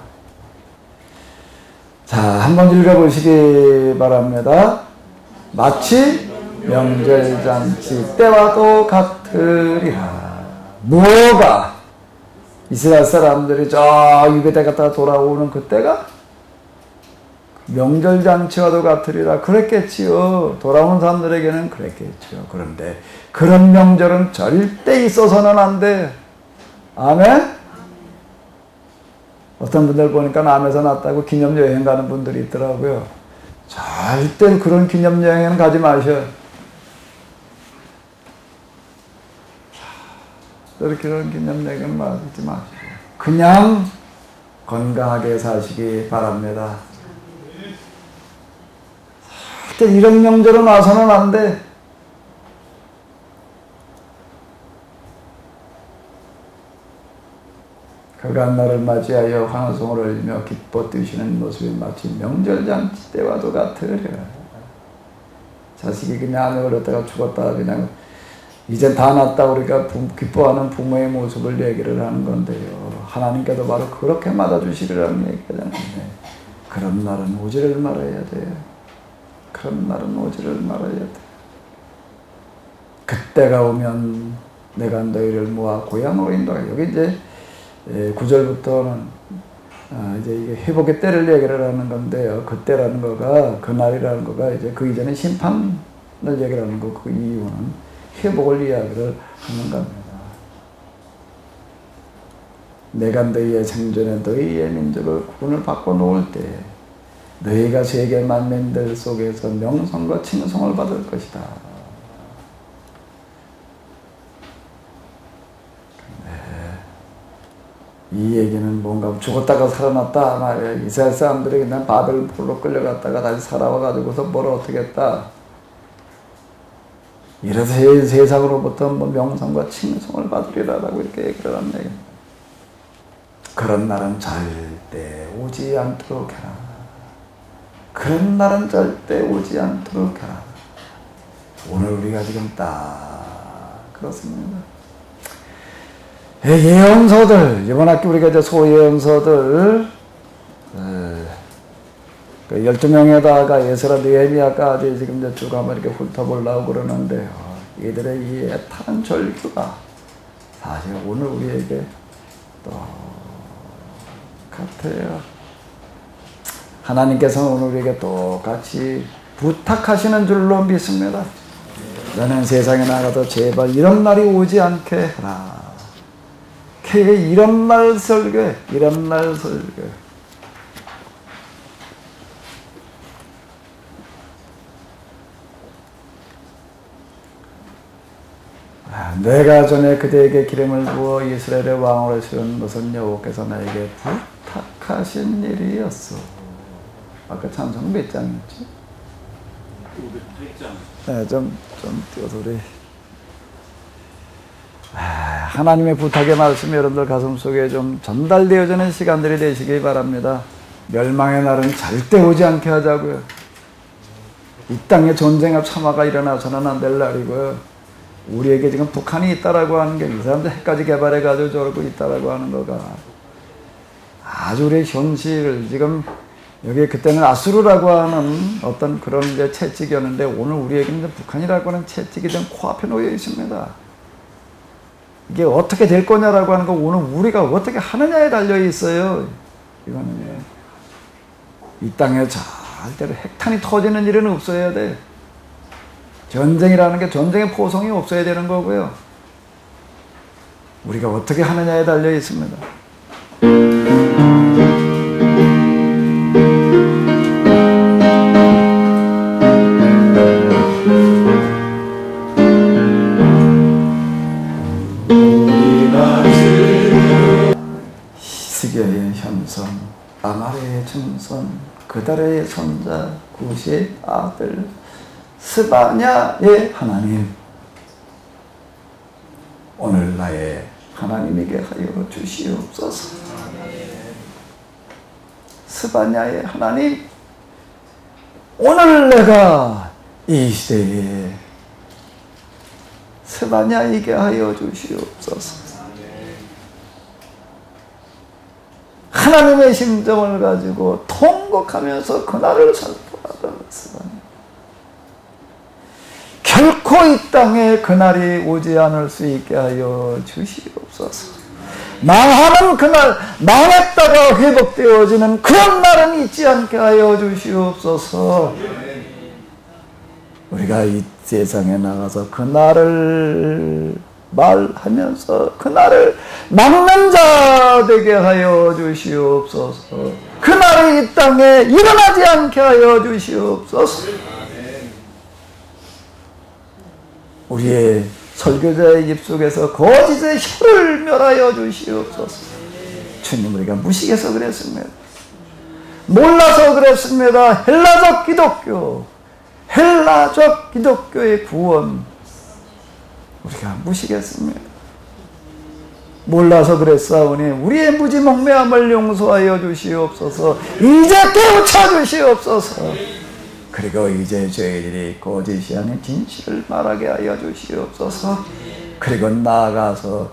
A: 자, 한번 읽어보시기 바랍니다. 마치 명절잔치 때와도 같으리라. 뭐가? 이스라엘 사람들이 저 유배대 갔다가 돌아오는 그때가 명절 잔치와도 같으리라 그랬겠지요. 돌아오는 사람들에게는 그랬겠지요. 그런데 그런 명절은 절대 있어서는 안 돼. 아멘? 어떤 분들 보니까 남에서 났다고 기념여행 가는 분들이 있더라고요. 절대 그런 기념여행은 가지 마셔. 그런 기념여행은 하지 마시고 그냥 건강하게 사시기 바랍니다. 절대 이런 명절은 와서는 안 돼. 그가 나를 맞이하여 환호성을 울리며 기뻐 뛰시는 모습이 마치 명절잔치 때와도 같으리라. 자식이 그냥 안에 어렸다가 죽었다 그냥 이제 다 났다 우리가 기뻐하는 부모의 모습을 얘기를 하는 건데요. 하나님께도 바로 그렇게 맞아주시리라는 얘기잖아요. 그런 날은 오지를 말아야 돼요. 그런 날은 오지를 말아야 돼. 그때가 오면 내가 너희를 모아 고향으로 인도하여. 여기 이제 9절부터는 이제 이게 회복의 때를 얘기를 하는 건데요. 그때라는 거가 그날이라는 거가 이제 그 이전에 심판을 얘기를 하는 거. 그 이유는 회복을 이야기를 하는 겁니다. 내가 너희의 생전에 너희의 민족을 구원을 바꿔 놓을 때 너희가 세계 만민들 속에서 명성과 칭송을 받을 것이다. 이 얘기는 뭔가 죽었다가 살아났다 말이야. 이스라엘 사람들이 그냥 바벨론으로 끌려갔다가 다시 살아와가지고서 뭘 어떻게 했다. 이래서 세상으로부터 뭐 명성과 칭송을 받으리라라고 이렇게 얘기를 하는 얘기입니다. 그런 날은 절대 오지 않도록 해라. 그런 날은 절대 오지 않도록 해라. 오늘 우리가 지금 딱 그렇습니다. 예언서들, 이번 학기 우리가 이제 소예언서들 12명에다가 에스라 느헤미야까지 지금 이제 쭉 한번 이렇게 훑어보려고 그러는데요. 이들의 이 애타는 절규가 사실 오늘 우리에게 똑같아요. 하나님께서는 오늘 우리에게 똑같이 부탁하시는 줄로 믿습니다. 너는 세상에 나가도 제발 이런 날이 오지 않게 해라. 이런 날 설교, 이런 날 설교. 내가 전에 그대에게 기름을 부어 이스라엘의 왕으로 세운 것은 여호와께서 나에게 부탁하신 일이었어. 아까 찬송 몇 장이었지? 500장. 네, 좀 띄워서 우리. 하나님의 부탁의 말씀이 여러분들 가슴속에 좀 전달되어지는 시간들이 되시기 바랍니다. 멸망의 날은 절대 오지 않게 하자고요. 이 땅에 전쟁과 참화가 일어나서는 안 될 날이고요. 우리에게 지금 북한이 있다라고 하는 게 이 사람들 핵까지 개발해가지고 저러고 있다라고 하는 거가 아주 우리의 현실, 지금 여기 그때는 아수르라고 하는 어떤 그런 이제 채찍이었는데 오늘 우리에게는 북한이라고 하는 채찍이 좀 코앞에 놓여 있습니다. 이게 어떻게 될 거냐라고 하는 거 오늘 우리가 어떻게 하느냐에 달려 있어요. 이거는 이 땅에 절대로 핵탄이 터지는 일은 없어야 돼. 전쟁이라는 게 전쟁의 포성이 없어야 되는 거고요. 우리가 어떻게 하느냐에 달려 있습니다. 히스기야의 현선, 아말의 증선, 그달의 손자, 구시의 아들, 스바냐의 하나님, 오늘 나의 하나님에게 하여 주시옵소서. 스바냐의 하나님, 오늘 내가 이 시대에 스바냐에게 하여 주시옵소서. 하나님의 심정을 가지고 통곡하면서 그날을 살포하던 스바냐, 결코 이 땅에 그날이 오지 않을 수 있게 하여 주시옵소서. 망하는 그날, 망했다가 회복되어지는 그런 날은 잊지 않게 하여 주시옵소서. 우리가 이 세상에 나가서 그 날을 말하면서 그 날을 막는 자 되게 하여 주시옵소서. 그 날이 이 땅에 일어나지 않게 하여 주시옵소서. 우리의 설교자의 입속에서 거짓의 혀를 멸하여 주시옵소서. 주님, 우리가 무식해서 그랬습니다. 몰라서 그랬습니다. 헬라적 기독교의 구원, 우리가 무식했습니다. 몰라서 그랬사오니 우리의 무지몽매함을 용서하여 주시옵소서. 이제 깨우쳐 주시옵소서. 그리고 이제 저희들이 거짓이 아닌 진실을 말하게 하여 주시옵소서. 그리고 나아가서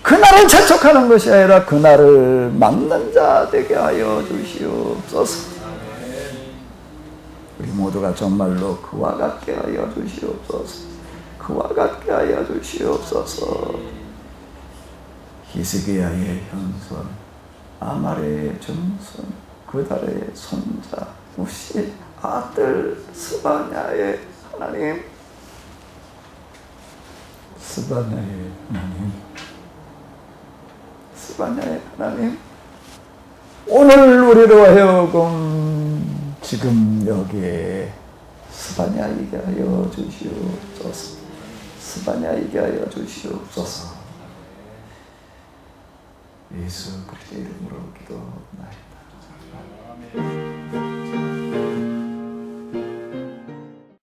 A: 그날을 재촉하는 것이 아니라 그날을 막는 자 되게 하여 주시옵소서. 우리 모두가 정말로 그와 같게 하여 주시옵소서. 그와 같게 하여 주시옵소서. 히스기야의 현손, 아말의 증손, 그달의 손자, 우시 아들 스바냐의 하나님, 스바냐의 하나님, 오늘 우리로 하여금 지금 여기에 스바냐이게 하여 주시옵소서. 스바냐이게 하여 주시옵소서. 예수 그리스도의 이름으로 기도하옵나이다.